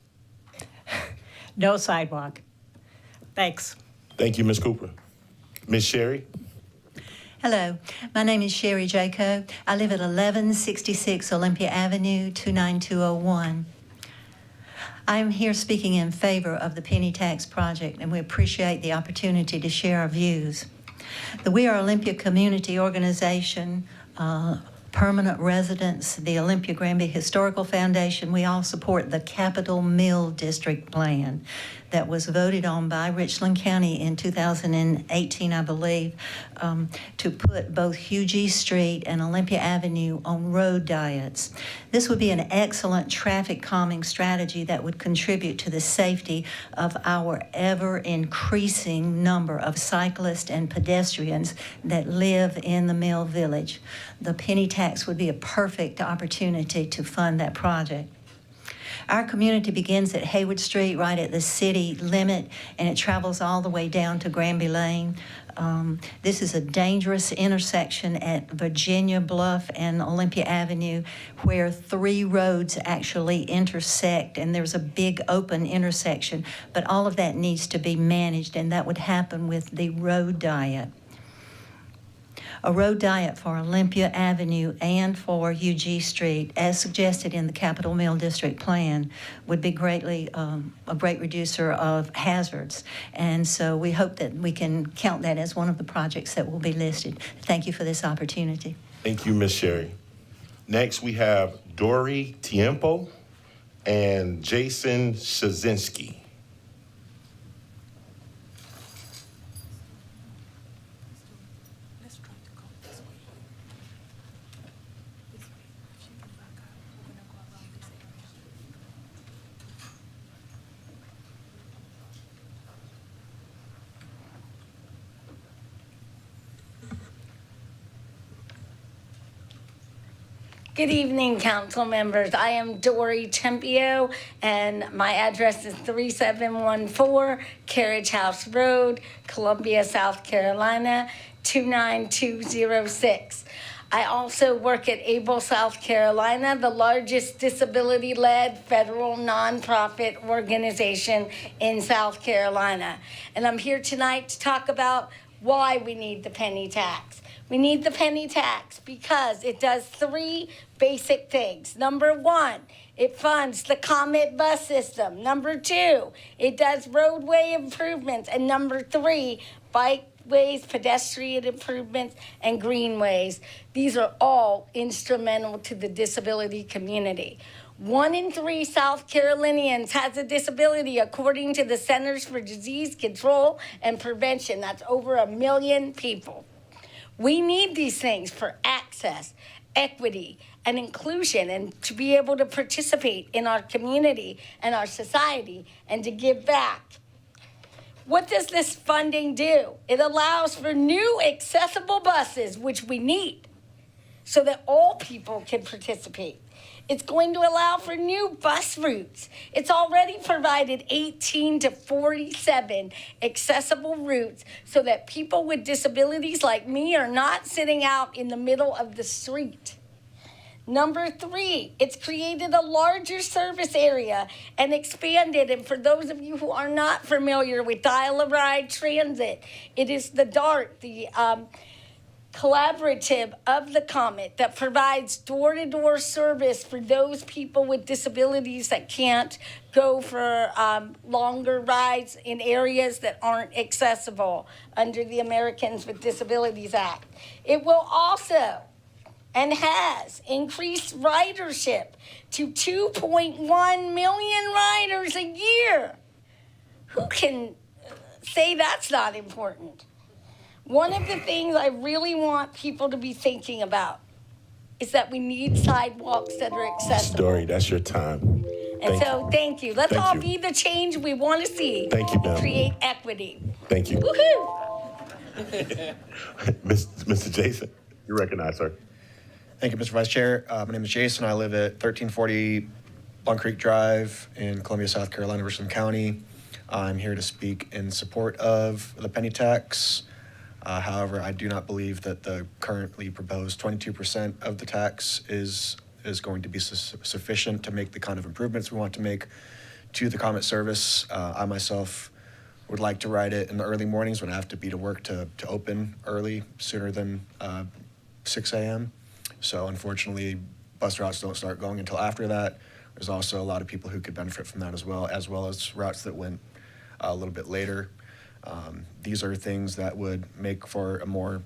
no sidewalk. Thanks. Thank you, Ms. Cooper. Ms. Sherry? Hello, my name is Sherry Jaco. I live at 1166 Olympia Avenue, 29201. I'm here speaking in favor of the penny tax project, and we appreciate the opportunity to share our views. The We Are Olympia community organization, permanent residents, the Olympia Granby Historical Foundation, we all support the Capital Mill District Plan that was voted on by Richland County in 2018, I believe, to put both Hughie Street and Olympia Avenue on road diets. This would be an excellent traffic calming strategy that would contribute to the safety of our ever-increasing number of cyclists and pedestrians that live in the Mill Village. The penny tax would be a perfect opportunity to fund that project. Our community begins at Hayward Street, right at the city limit, and it travels all the way down to Granby Lane. This is a dangerous intersection at Virginia Bluff and Olympia Avenue, where 3 roads actually intersect, and there's a big open intersection. But all of that needs to be managed, and that would happen with the road diet. A road diet for Olympia Avenue and for Hughie Street, as suggested in the Capital Mill District Plan, would be greatly a great reducer of hazards. And so we hope that we can count that as one of the projects that will be listed. Thank you for this opportunity. Thank you, Ms. Sherry. Next, we have Dory Tiempo and Jason Shazinski. Good evening, council members. I am Dory Tempio, and my address is 3714 Carriage House Road, Columbia, South Carolina, 29206. I also work at ABLE South Carolina, the largest disability-led federal nonprofit organization in South Carolina. And I'm here tonight to talk about why we need the penny tax. We need the penny tax because it does three basic things. Number one, it funds the Comet bus system. Number two, it does roadway improvements. And number three, bikeways, pedestrian improvements, and greenways. These are all instrumental to the disability community. 1 in 3 South Carolinians has a disability, according to the Centers for Disease Control and Prevention. That's over 1 million people. We need these things for access, equity, and inclusion, and to be able to participate in our community and our society and to give back. What does this funding do? It allows for new accessible buses, which we need, so that all people can participate. It's going to allow for new bus routes. It's already provided 18 to 47 accessible routes so that people with disabilities like me are not sitting out in the middle of the street. Number 3, it's created a larger service area and expanded. And for those of you who are not familiar with Dial-A-Ride Transit, it is the DART, the collaborative of the Comet that provides door-to-door service for those people with disabilities that can't go for longer rides in areas that aren't accessible under the Americans with Disabilities Act. It will also and has increased ridership to 2.1 million riders a year. Who can say that's not important? One of the things I really want people to be thinking about is that we need sidewalks that are accessible. Dory, that's your time. Thank you. Let's Thank all you. be the change we want to see. Thank you, ma'am. Create equity. Thank you. Woohoo! Mr. Jason, you're recognized, sir. Thank you, Mr. Vice Chair. My name is Jason. I live at 1340 Long Creek Drive in Columbia, South Carolina, Richland County. I'm here to speak in support of the penny tax. However, I do not believe that the currently proposed 22% of the tax is going to be sufficient to make the kind of improvements we want to make to the Comet service. I myself would like to ride it in the early mornings when I have to be to work to open early, sooner than 6 a.m. So unfortunately, bus routes don't start going until after that. There's also a lot of people who could benefit from that as well as routes that went a little bit later. These are things that would make for a more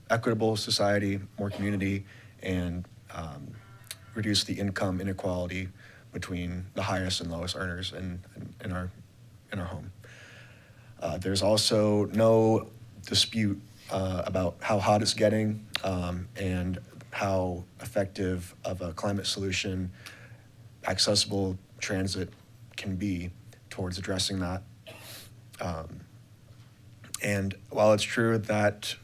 equitable society, more community, and reduce the income inequality between the highest and lowest earners in our home. There's also no dispute about how hot it's getting and how effective of a climate solution accessible transit can be towards addressing that. And while it's true that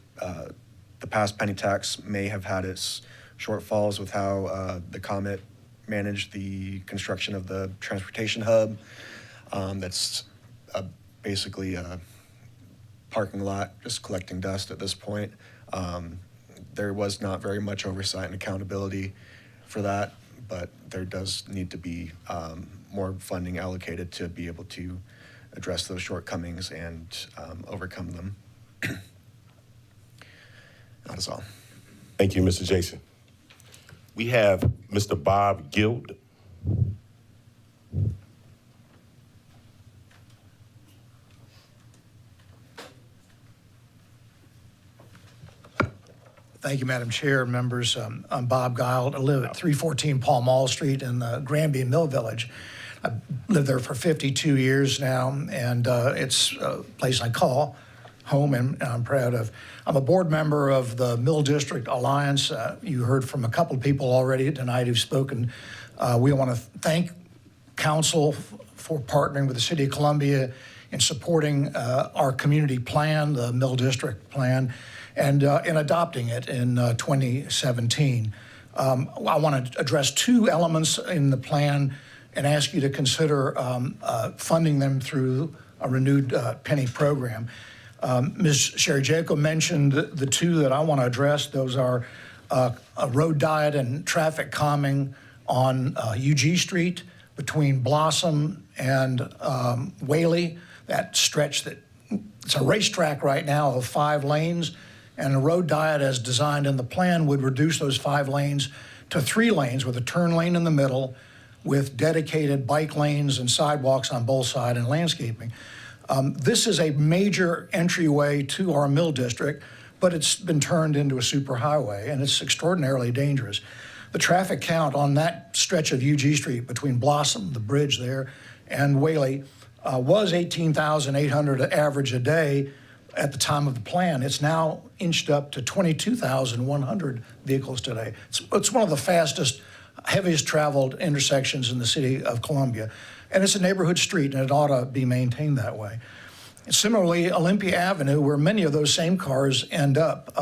the past penny tax may have had its shortfalls with how the Comet managed the construction of the transportation hub, that's basically a parking lot just collecting dust at this point. There was not very much oversight and accountability for that, but there does need to be more funding allocated to be able to address those shortcomings and overcome them. That is all. Thank you, Mr. Jason. We have Mr. Bob Guild. Thank you, Madam Chair, members. I'm Bob Guild. I live at 314 Pall Mall Street in Granby Mill Village. I've lived there for 52 years now, and it's a place I call home, and I'm proud of. I'm a board member of the Mill District Alliance. You heard from a couple of people already tonight who've spoken. We want to thank Council for partnering with the City of Columbia in supporting our community plan, the Mill District plan. and in adopting it in 2017. I want to address two elements in the plan and ask you to consider funding them through a renewed penny program. Ms. Sherry Jacob mentioned the two that I want to address. Those are a road diet and traffic calming on UG Street between Blossom and Whaley, that stretch that it's a racetrack right now of 5 lanes, and a road diet as designed in the plan would reduce those 5 lanes to 3 lanes with a turn lane in the middle with dedicated bike lanes and sidewalks on both sides and landscaping. This is a major entryway to our mill district, but it's been turned into a superhighway, and it's extraordinarily dangerous. The traffic count on that stretch of UG Street between Blossom, the bridge there, and Whaley was 18,800 average a day at the time of the plan. It's now inched up to 22,100 vehicles today. It's one of the fastest, heaviest traveled intersections in the city of Columbia. And it's a neighborhood street, and it ought to be maintained that way. Similarly, Olympia Avenue, where many of those same cars end up,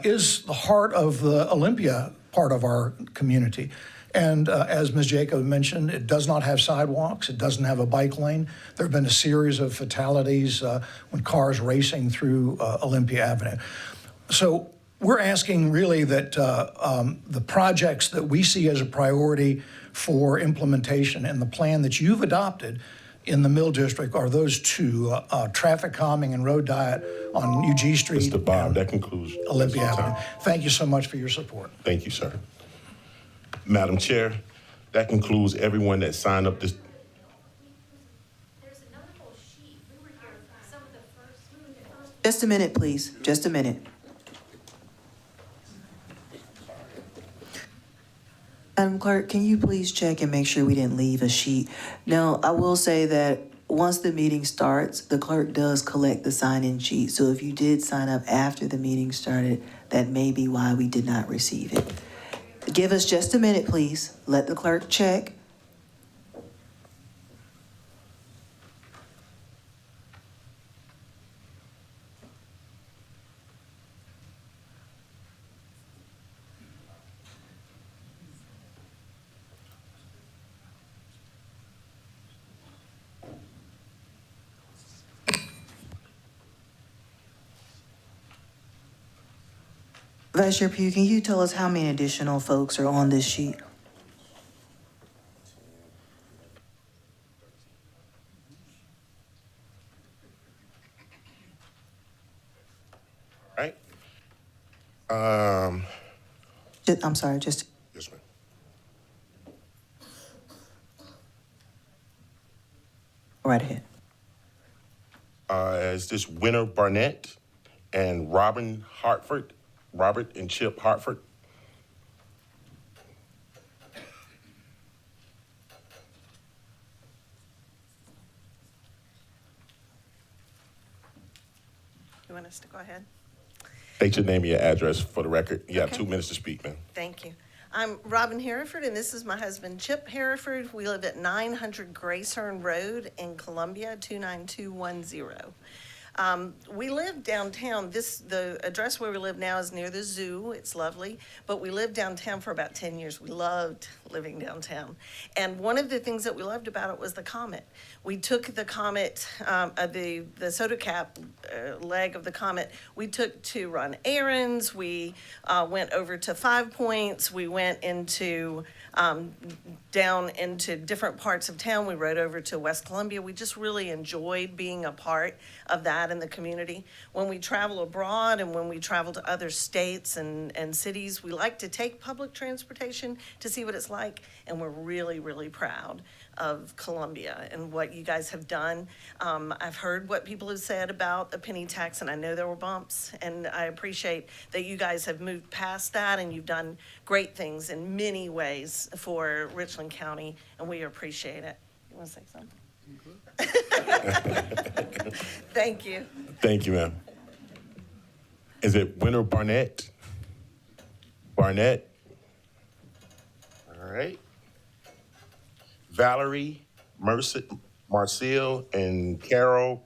is the heart of the Olympia part of our community. And as Ms. Jacob mentioned, it does not have sidewalks. It doesn't have a bike lane. There have been a series of fatalities when cars racing through Olympia Avenue. So we're asking really that the projects that we see as a priority for implementation and the plan that you've adopted in the Mill District are those two, traffic calming and road diet on UG Street. Mr. Bob, that concludes Olympia Mr. Avenue. Tom. Thank you so much for your support. Thank you, sir. Madam Chair, that concludes everyone that signed up this. Just a minute, please. Just a minute. Madam Clerk, can you please check and make sure we didn't leave a sheet? Now, I will say that once the meeting starts, the clerk does collect the sign-in sheet. So if you did sign up after the meeting started, that may be why we did not receive it. Give us just a minute, please. Let the clerk check. Vice Chair Pugh, can you tell us how many additional folks are on this sheet? Right. I'm sorry, just. Yes, ma'am. Right ahead. Is this Winter Barnett and Robert and Chip Hartford? You want us to go ahead? State your name and your address for the record. You have 2 minutes to speak, ma'am. Thank you. I'm Robin Hereford, and this is my husband, Chip Hereford. We live at 900 Gracehorn Road in Columbia, 29210. We live downtown. The address where we live now is near the zoo. It's lovely, but we lived downtown for about 10 years. We loved living downtown. And one of the things that we loved about it was the Comet. We took the Comet, the soda cap leg of the Comet, we took to run errands. We went over to Five Points. We went into down into different parts of town. We rode over to West Columbia. We just really enjoyed being a part of that in the community. When we travel abroad and when we travel to other states and cities, we like to take public transportation to see what it's like. And we're really, really proud of Columbia and what you guys have done. I've heard what people have said about the penny tax, and I know there were bumps, and I appreciate that you guys have moved past that and you've done great things in many ways for Richland County, and we appreciate it. You want to say something? Thank you. Thank you, ma'am. Is it Winter Barnett? Barnett? All right. Valerie, Marcel, and Carol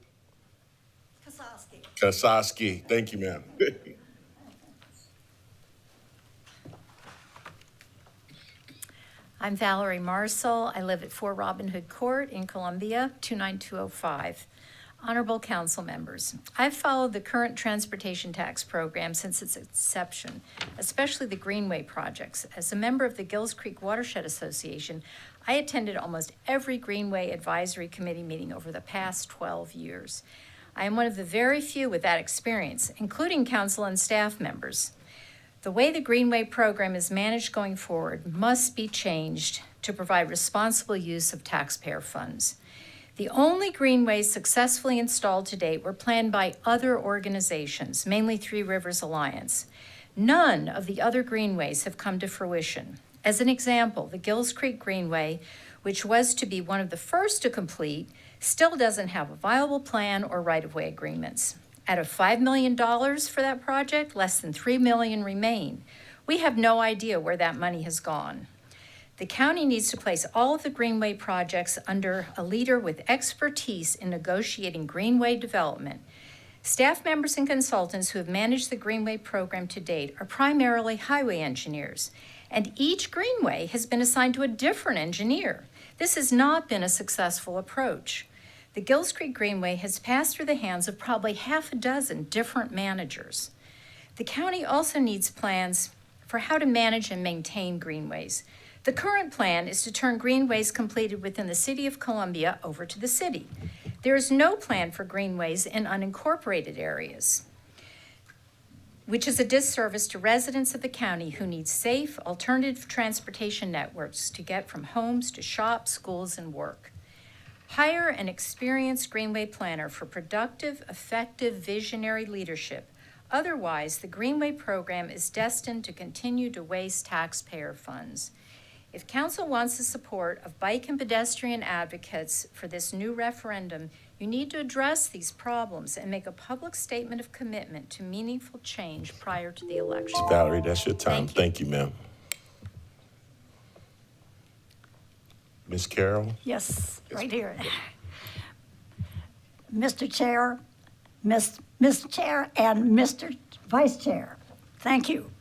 Kosaski. Thank you, ma'am. I'm Valerie Marcel. I live at 4 Robin Hood Court in Columbia, 29205. Honorable council members, I've followed the current transportation tax program since its inception, especially the Greenway projects. As a member of the Gills Creek Watershed Association, I attended almost every Greenway Advisory Committee meeting over the past 12 years. I am one of the very few with that experience, including council and staff members. The way the Greenway program is managed going forward must be changed to provide responsible use of taxpayer funds. The only greenways successfully installed to date were planned by other organizations, mainly Three Rivers Alliance. None of the other greenways have come to fruition. As an example, the Gills Creek Greenway, which was to be one of the first to complete, still doesn't have a viable plan or right-of-way agreements. Out of $5 million for that project, less than $3 million remain. We have no idea where that money has gone. The county needs to place all of the Greenway projects under a leader with expertise in negotiating Greenway development. Staff members and consultants who have managed the Greenway program to date are primarily highway engineers, and each Greenway has been assigned to a different engineer. This has not been a successful approach. The Gills Creek Greenway has passed through the hands of probably half a dozen different managers. The county also needs plans for how to manage and maintain greenways. The current plan is to turn greenways completed within the city of Columbia over to the city. There is no plan for greenways in unincorporated areas, which is a disservice to residents of the county who need safe, alternative transportation networks to get from homes to shops, schools, and work. Hire an experienced Greenway planner for productive, effective, visionary leadership. Otherwise, the Greenway program is destined to continue to waste taxpayer funds. If council wants the support of bike and pedestrian advocates for this new referendum, you need to address these problems and make a public statement of commitment to meaningful change prior to the election. Valerie, that's your time. Thank you, ma'am. Ms. Carroll? Yes, right here. Mr. Chair, Ms. Chair, and Mr. Vice Chair, thank you.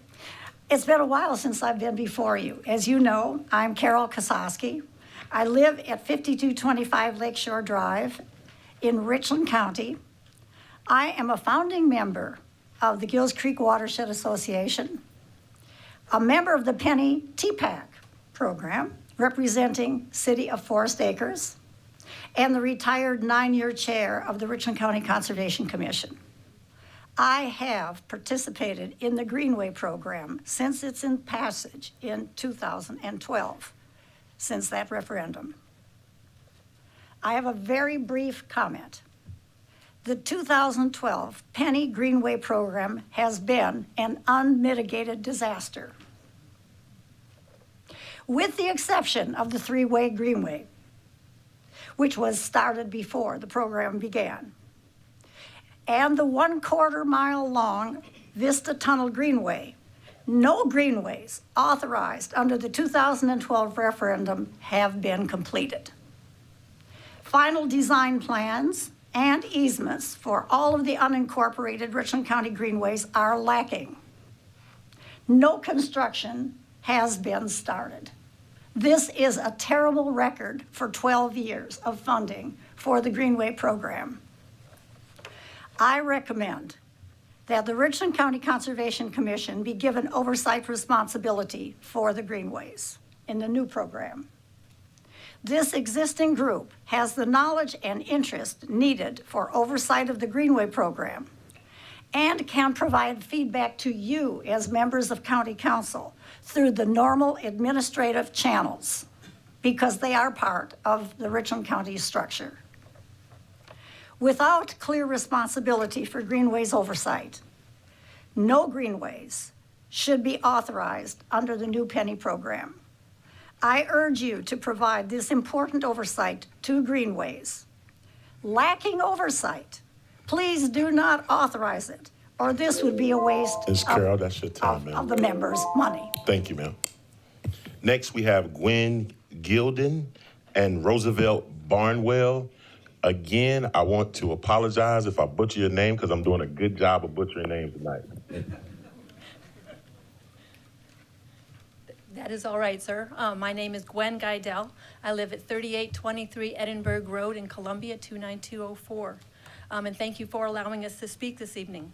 It's been a while since I've been before you. As you know, I'm Carol Kosaski. I live at 5225 Lakeshore Drive in Richland County. I am a founding member of the Gills Creek Watershed Association, a member of the Penny TPAC program, representing City of Forest Acres, and the retired 9-year chair of the Richland County Conservation Commission. I have participated in the Greenway program since its in passage in 2012, since that referendum. I have a very brief comment. The 2012 Penny Greenway program has been an unmitigated disaster. With the exception of the three-way Greenway, which was started before the program began, and the 1/4 mile long Vista Tunnel Greenway, no greenways authorized under the 2012 referendum have been completed. Final design plans and easements for all of the unincorporated Richland County greenways are lacking. No construction has been started. This is a terrible record for 12 years of funding for the Greenway program. I recommend that the Richland County Conservation Commission be given oversight responsibility for the greenways in the new program. This existing group has the knowledge and interest needed for oversight of the Greenway program and can provide feedback to you as members of County Council through the normal administrative channels because they are part of the Richland County structure. Without clear responsibility for greenways oversight, no greenways should be authorized under the new Penny program. I urge you to provide this important oversight to greenways. Lacking oversight, please do not authorize it, or this would be a waste Ms. Carroll, that's your time, ma'am. of the members' money. Thank you, ma'am. Next, we have Gwen Gilden and Roosevelt Barnwell. again, I want to apologize if I butcher your name because I'm doing a good job of butchering names tonight. That is all right, sir. My name is Gwen Guidell. I live at 3823 Edinburgh Road in Columbia, 29204. And thank you for allowing us to speak this evening.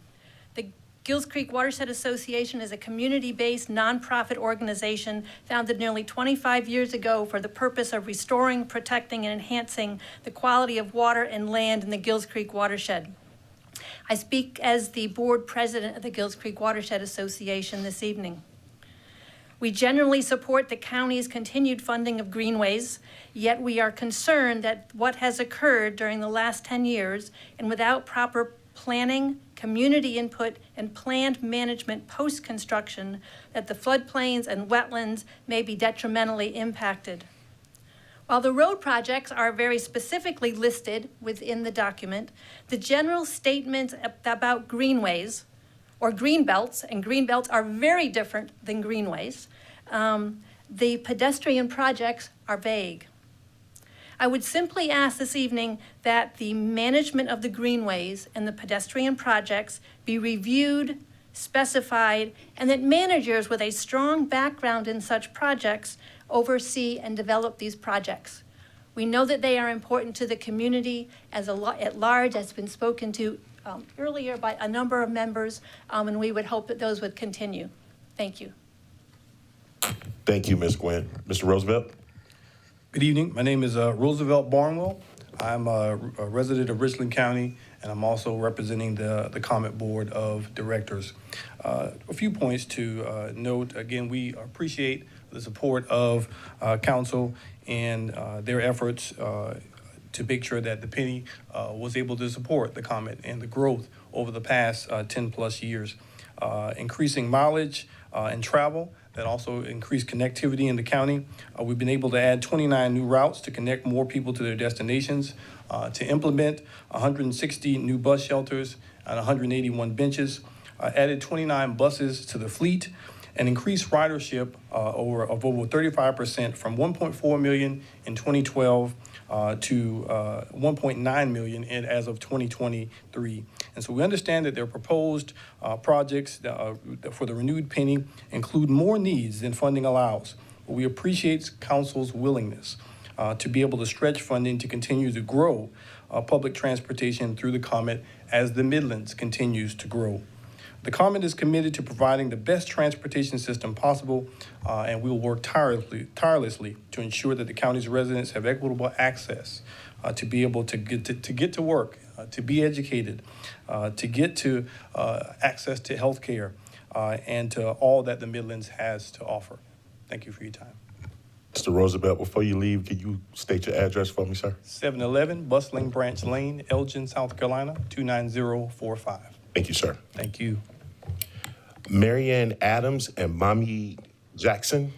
The Gills Creek Watershed Association is a community-based nonprofit organization founded nearly 25 years ago for the purpose of restoring, protecting, and enhancing the quality of water and land in the Gills Creek watershed. I speak as the board president of the Gills Creek Watershed Association this evening. We generally support the county's continued funding of greenways, yet we are concerned that what has occurred during the last 10 years and without proper planning, community input, and planned management post-construction, that the floodplains and wetlands may be detrimentally impacted. While the road projects are very specifically listed within the document, the general statements about greenways or green belts, and green belts are very different than greenways. The pedestrian projects are vague. I would simply ask this evening that the management of the greenways and the pedestrian projects be reviewed, specified, and that managers with a strong background in such projects oversee and develop these projects. We know that they are important to the community at large, as been spoken to earlier by a number of members, and we would hope that those would continue. Thank you. Thank you, Ms. Gwen. Mr. Roosevelt? Good evening. My name is Roosevelt Barnwell. I'm a resident of Richland County, and I'm also representing the Comet Board of Directors. A few points to note. Again, we appreciate the support of council and their efforts to make sure that the penny was able to support the Comet and the growth over the past 10 plus years. Increasing mileage and travel, that also increased connectivity in the county. We've been able to add 29 new routes to connect more people to their destinations, to implement 160 new bus shelters and 181 benches, added 29 buses to the fleet, and increased ridership of over 35% from 1.4 million in 2012 to 1.9 million as of 2023. And so we understand that their proposed projects for the renewed penny include more needs than funding allows. But we appreciate council's willingness to be able to stretch funding to continue to grow public transportation through the Comet as the Midlands continues to grow. The Comet is committed to providing the best transportation system possible, and we will work tirelessly to ensure that the county's residents have equitable access to be able to get to work, to be educated, to get to access to health care, and to all that the Midlands has to offer. Thank you for your time. Mr. Roosevelt, before you leave, can you state your address for me, sir? 711 Bustling Branch Lane, Elgin, South Carolina, 29045. Thank you, sir. Thank you. Marianne Adams and Mommy Jackson.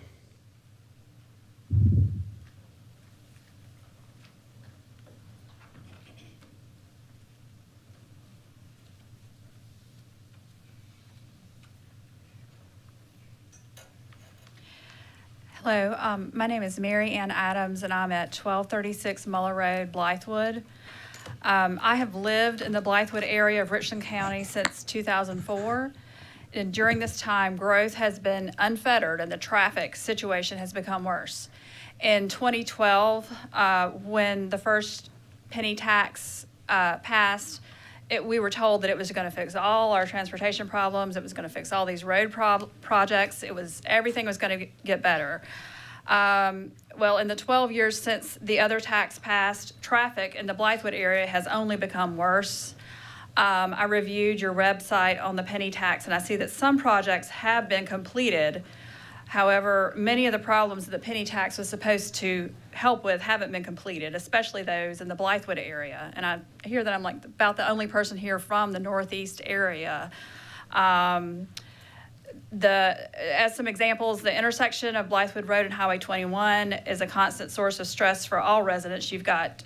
Hello, my name is Mary Ann Adams, and I'm at 1236 Muller Road, Blythewood. I have lived in the Blythewood area of Richland County since 2004. And during this time, growth has been unfettered and the traffic situation has become worse. In 2012, when the first penny tax passed, we were told that it was going to fix all our transportation problems. It was going to fix all these road projects. Everything was going to get better. Well, in the 12 years since the other tax passed, traffic in the Blythewood area has only become worse. I reviewed your website on the penny tax, and I see that some projects have been completed. However, many of the problems that the penny tax was supposed to help with haven't been completed, especially those in the Blythewood area. And I hear that I'm like about the only person here from the Northeast area. As some examples, the intersection of Blythewood Road and Highway 21 is a constant source of stress for all residents. You've got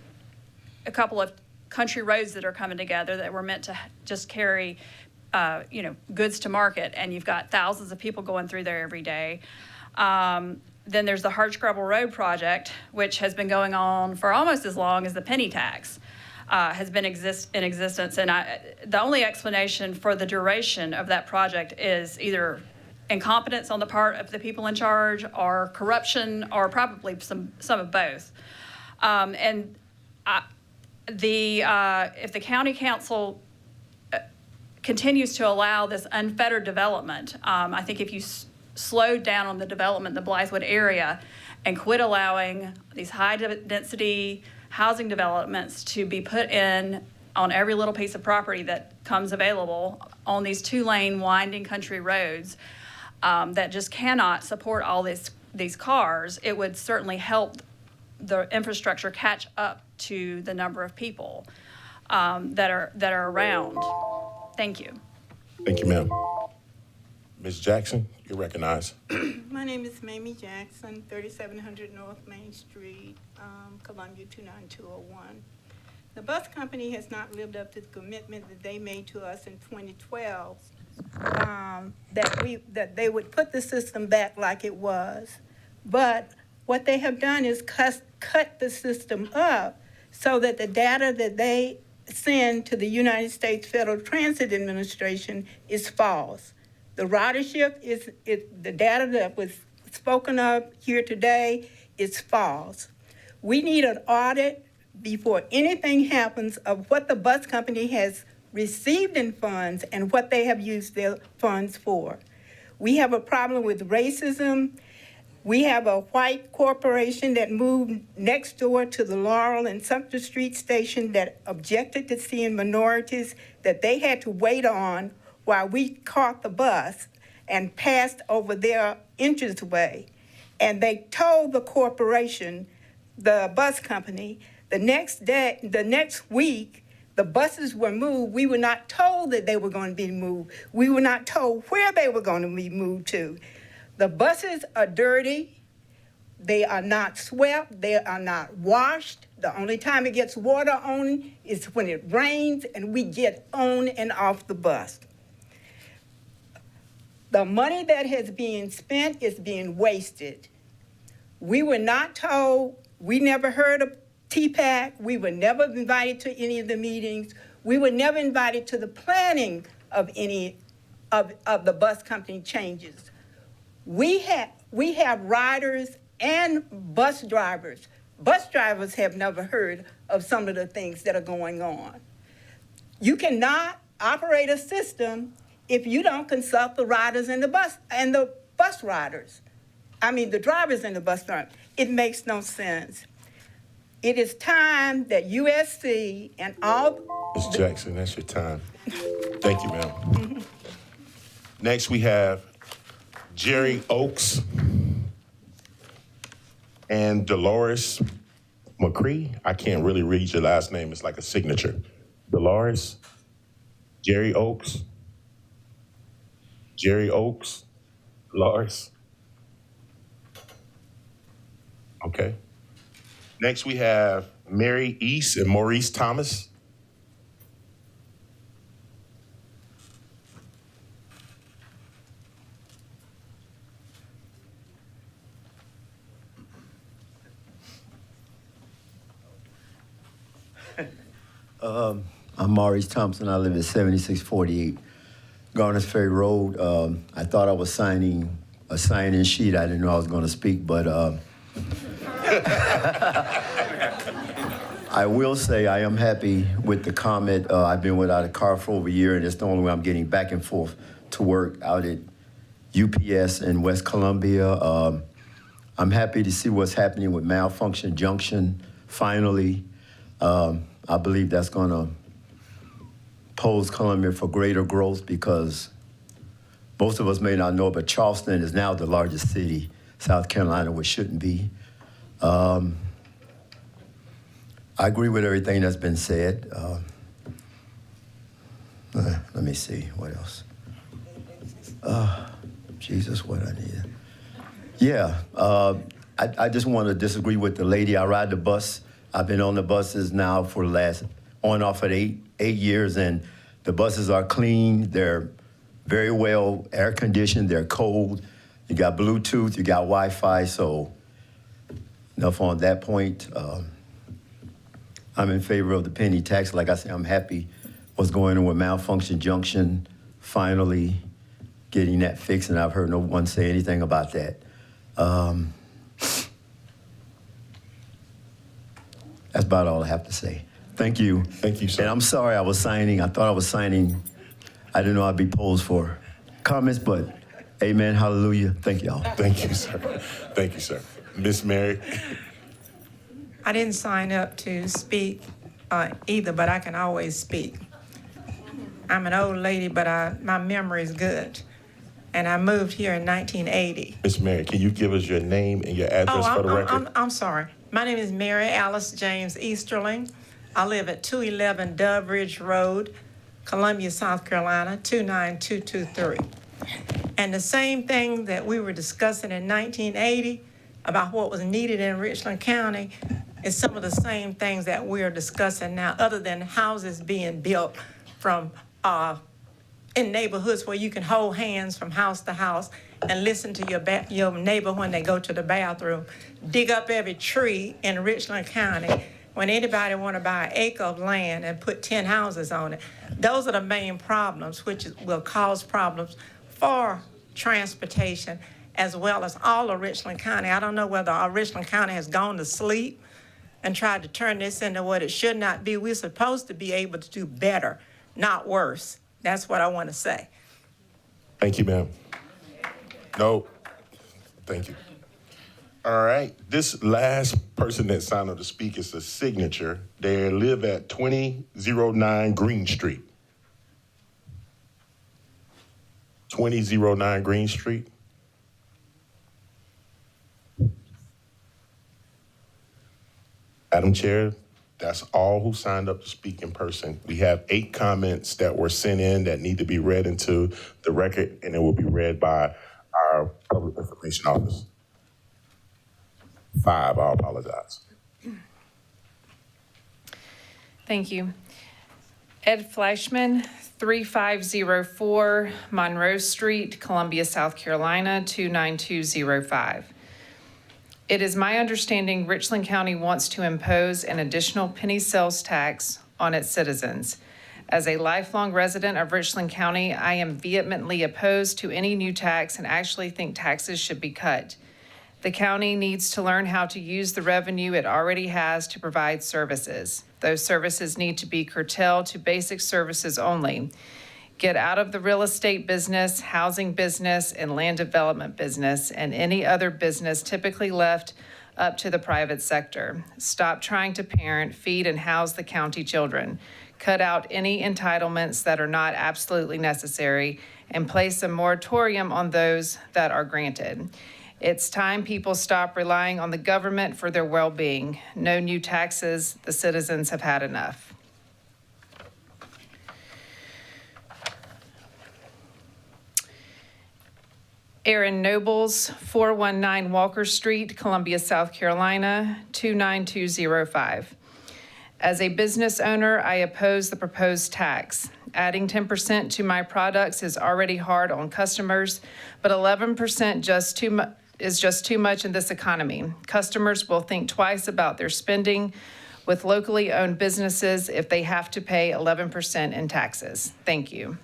a couple of country roads that are coming together that were meant to just carry goods to market, and you've got thousands of people going through there every day. Then there's the Hardscrabble Road project, which has been going on for almost as long as the penny tax. has been in existence. And the only explanation for the duration of that project is either incompetence on the part of the people in charge, or corruption, or probably some of both. If the county council continues to allow this unfettered development, I think if you slowed down on the development in the Blythewood area and quit allowing these high-density housing developments to be put in on every little piece of property that comes available on these two-lane winding country roads that just cannot support all these cars, it would certainly help the infrastructure catch up to the number of people that are around. Thank you. Thank you, ma'am. Ms. Jackson, you're recognized. My name is Mamie Jackson, 3700 North Main Street, Columbia 29201. The bus company has not lived up to the commitment that they made to us in 2012, that they would put the system back like it was. But what they have done is cut the system up so that the data that they send to the United States Federal Transit Administration is false. The ridership is the data that was spoken of here today is false. We need an audit before anything happens of what the bus company has received in funds and what they have used their funds for. We have a problem with racism. We have a white corporation that moved next door to the Laurel and Sumter Street station that objected to seeing minorities that they had to wait on while we caught the bus and passed over their entranceway. And they told the corporation, the bus company, the next week, the buses were moved. We were not told that they were going to be moved. We were not told where they were going to be moved to. The buses are dirty. They are not swept. They are not washed. The only time it gets water on is when it rains and we get on and off the bus. The money that is being spent is being wasted. We were not told, we never heard of TPAC. We were never invited to any of the meetings. We were never invited to the planning of any of the bus company changes. We have riders and bus drivers. Bus drivers have never heard of some of the things that are going on. You cannot operate a system if you don't consult the riders and the bus riders. I mean, the drivers and the bus drivers. It makes no sense. It is time that USC and all... Ms. Jackson, that's your time. Thank you, ma'am. Next, we have Jerry Oaks and Dolores McCree. I can't really read your last name. It's like a signature. Dolores, Jerry Oaks, Dolores. Okay. Next, we have Mary East and Maurice Thomas. I'm Maurice Thompson. I live at 7648 Garners Ferry Road. I thought I was signing a sign-in sheet. I didn't know I was going to speak, but I will say I am happy with the comment. I've been without a car for over a year, and it's the only way I'm getting back and forth to work out at UPS in West Columbia. I'm happy to see what's happening with Malfunction Junction, finally. I believe that's going to pose Columbia for greater growth because most of us may not know, but Charleston is now the largest city, South Carolina, which shouldn't be. I agree with everything that's been said. Let me see, what else? Jesus, what I need. Yeah, I just want to disagree with the lady. I ride the bus. I've been on the buses now for the last, on and off for eight years, and the buses are clean. They're very well air conditioned. They're cold. You got Bluetooth. You got Wi-Fi. So enough on that point. I'm in favor of the penny tax. Like I said, I'm happy what's going on with Malfunction Junction, finally getting that fixed, and I've heard no one say anything about that. That's about all I have to say. Thank you. Thank you, sir. And I'm sorry I was signing. I thought I was signing. I didn't know I'd be posed for comments, but amen, hallelujah. Thank y'all. Thank you, sir. Thank you, sir. Miss Mary? I didn't sign up to speak either, but I can always speak. I'm an old lady, but my memory is good. And I moved here in 1980. Miss Mary, can you give us your name and your address for the record? I'm sorry. My name is Mary Alice James Easterling. I live at 211 Dove Ridge Road, Columbia, South Carolina, 29223. And the same thing that we were discussing in 1980 about what was needed in Richland County is some of the same things that we're discussing now, other than houses being built from in neighborhoods where you can hold hands from house to house and listen to your neighbor when they go to the bathroom. Dig up every tree in Richland County when anybody want to buy an acre of land and put 10 houses on it. Those are the main problems, which will cause problems for transportation as well as all of Richland County. I don't know whether Richland County has gone to sleep and tried to turn this into what it should not be. We're supposed to be able to do better, not worse. That's what I want to say. Thank you, ma'am. No, thank you. All right, this last person that signed up to speak is a signature. They live at 2009 Green Street. 2009 Green Street. Madam Chair, that's all who signed up to speak in person. We have 8 comments that were sent in that need to be read into the record, and it will be read by our Public Information Office. 5, I apologize. Thank you. Ed Fleischman, 3504 Monroe Street, Columbia, South Carolina, 29205. It is my understanding Richland County wants to impose an additional penny sales tax on its citizens. As a lifelong resident of Richland County, I am vehemently opposed to any new tax and actually think taxes should be cut. The county needs to learn how to use the revenue it already has to provide services. Those services need to be curtailed to basic services only. Get out of the real estate business, housing business, and land development business, and any other business typically left up to the private sector. Stop trying to parent, feed, and house the county children. Cut out any entitlements that are not absolutely necessary, and place a moratorium on those that are granted. It's time people stop relying on the government for their well-being. No new taxes. The citizens have had enough. Aaron Nobles, 419 Walker Street, Columbia, South Carolina, 29205. As a business owner, I oppose the proposed tax. Adding 10% to my products is already hard on customers, but 11% is just too much in this economy. Customers will think twice about their spending with locally owned businesses if they have to pay 11% in taxes. Thank you.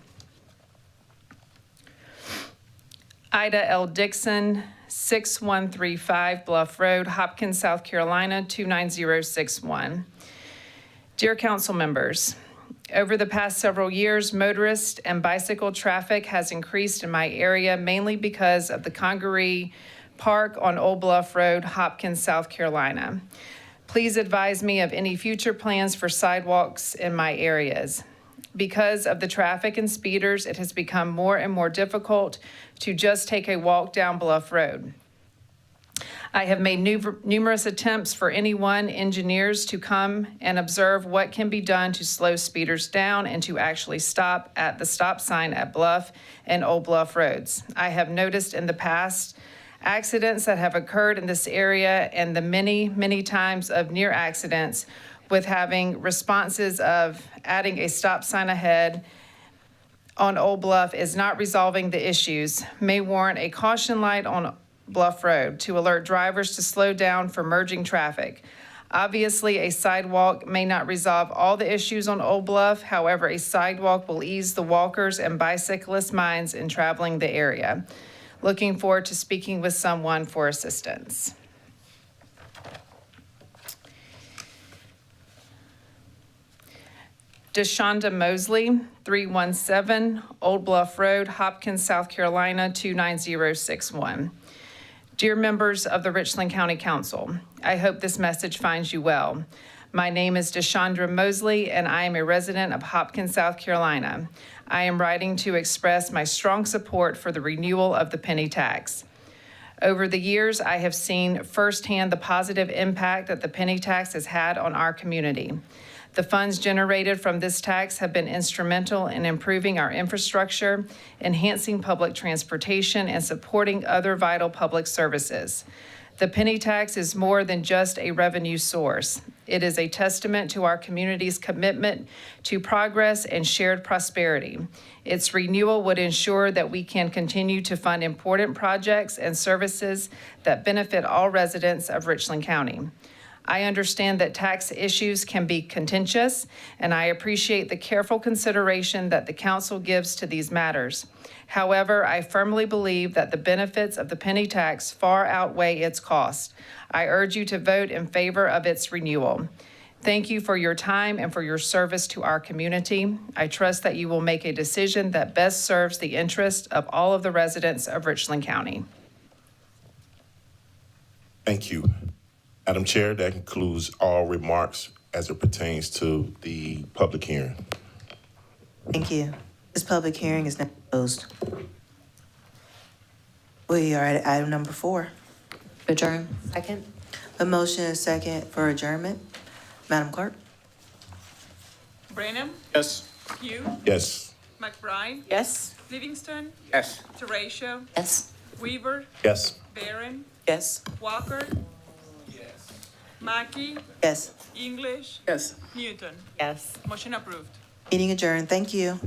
Ida L. Dixon, 6135 Bluff Road, Hopkins, South Carolina, 29061. Dear council members, over the past several years, motorist and bicycle traffic has increased in my area mainly because of the Congaree Park on Old Bluff Road, Hopkins, South Carolina. Please advise me of any future plans for sidewalks in my areas. Because of the traffic and speeders, it has become more and more difficult to just take a walk down Bluff Road. I have made numerous attempts for engineers to come and observe what can be done to slow speeders down and to actually stop at the stop sign at Bluff and Old Bluff Roads. I have noticed in the past accidents that have occurred in this area and the many, many times of near accidents with having responses of adding a stop sign ahead on Old Bluff is not resolving the issues, may warrant a caution light on Bluff Road to alert drivers to slow down for merging traffic. Obviously, a sidewalk may not resolve all the issues on Old Bluff. However, a sidewalk will ease the walkers' and bicyclists' minds in traveling the area. Looking forward to speaking with someone for assistance. Deshonda Mosley, 317 Old Bluff Road, Hopkins, South Carolina, 29061. Dear members of the Richland County Council, I hope this message finds you well. My name is Deshandra Mosley, and I am a resident of Hopkins, South Carolina. I am writing to express my strong support for the renewal of the penny tax. Over the years, I have seen firsthand the positive impact that the penny tax has had on our community. The funds generated from this tax have been instrumental in improving our infrastructure, enhancing public transportation, and supporting other vital public services. The penny tax is more than just a revenue source. It is a testament to our community's commitment to progress and shared prosperity. Its renewal would ensure that we can continue to fund important projects and services that benefit all residents of Richland County. I understand that tax issues can be contentious, and I appreciate the careful consideration that the council gives to these matters. However, I firmly believe that the benefits of the penny tax far outweigh its cost. I urge you to vote in favor of its renewal. Thank you for your time and for your service to our community. I trust that you will make a decision that best serves the interest of all of the residents of Richland County. Thank you. Madam Chair, that concludes all remarks as it pertains to the public hearing. Thank you. This public hearing is now closed. We are at item number 4. Adjourn. Second. A motion and second for adjournment. Madam Clerk? Branham, Yes. Pugh, Yes. McBride, Yes. Livingston, Yes. Teratio, Yes. Weaver, Yes. Barron, Yes. Walker, Mackey, Yes. English, Yes. Newton. Yes. Motion approved. Meeting adjourned. Thank you.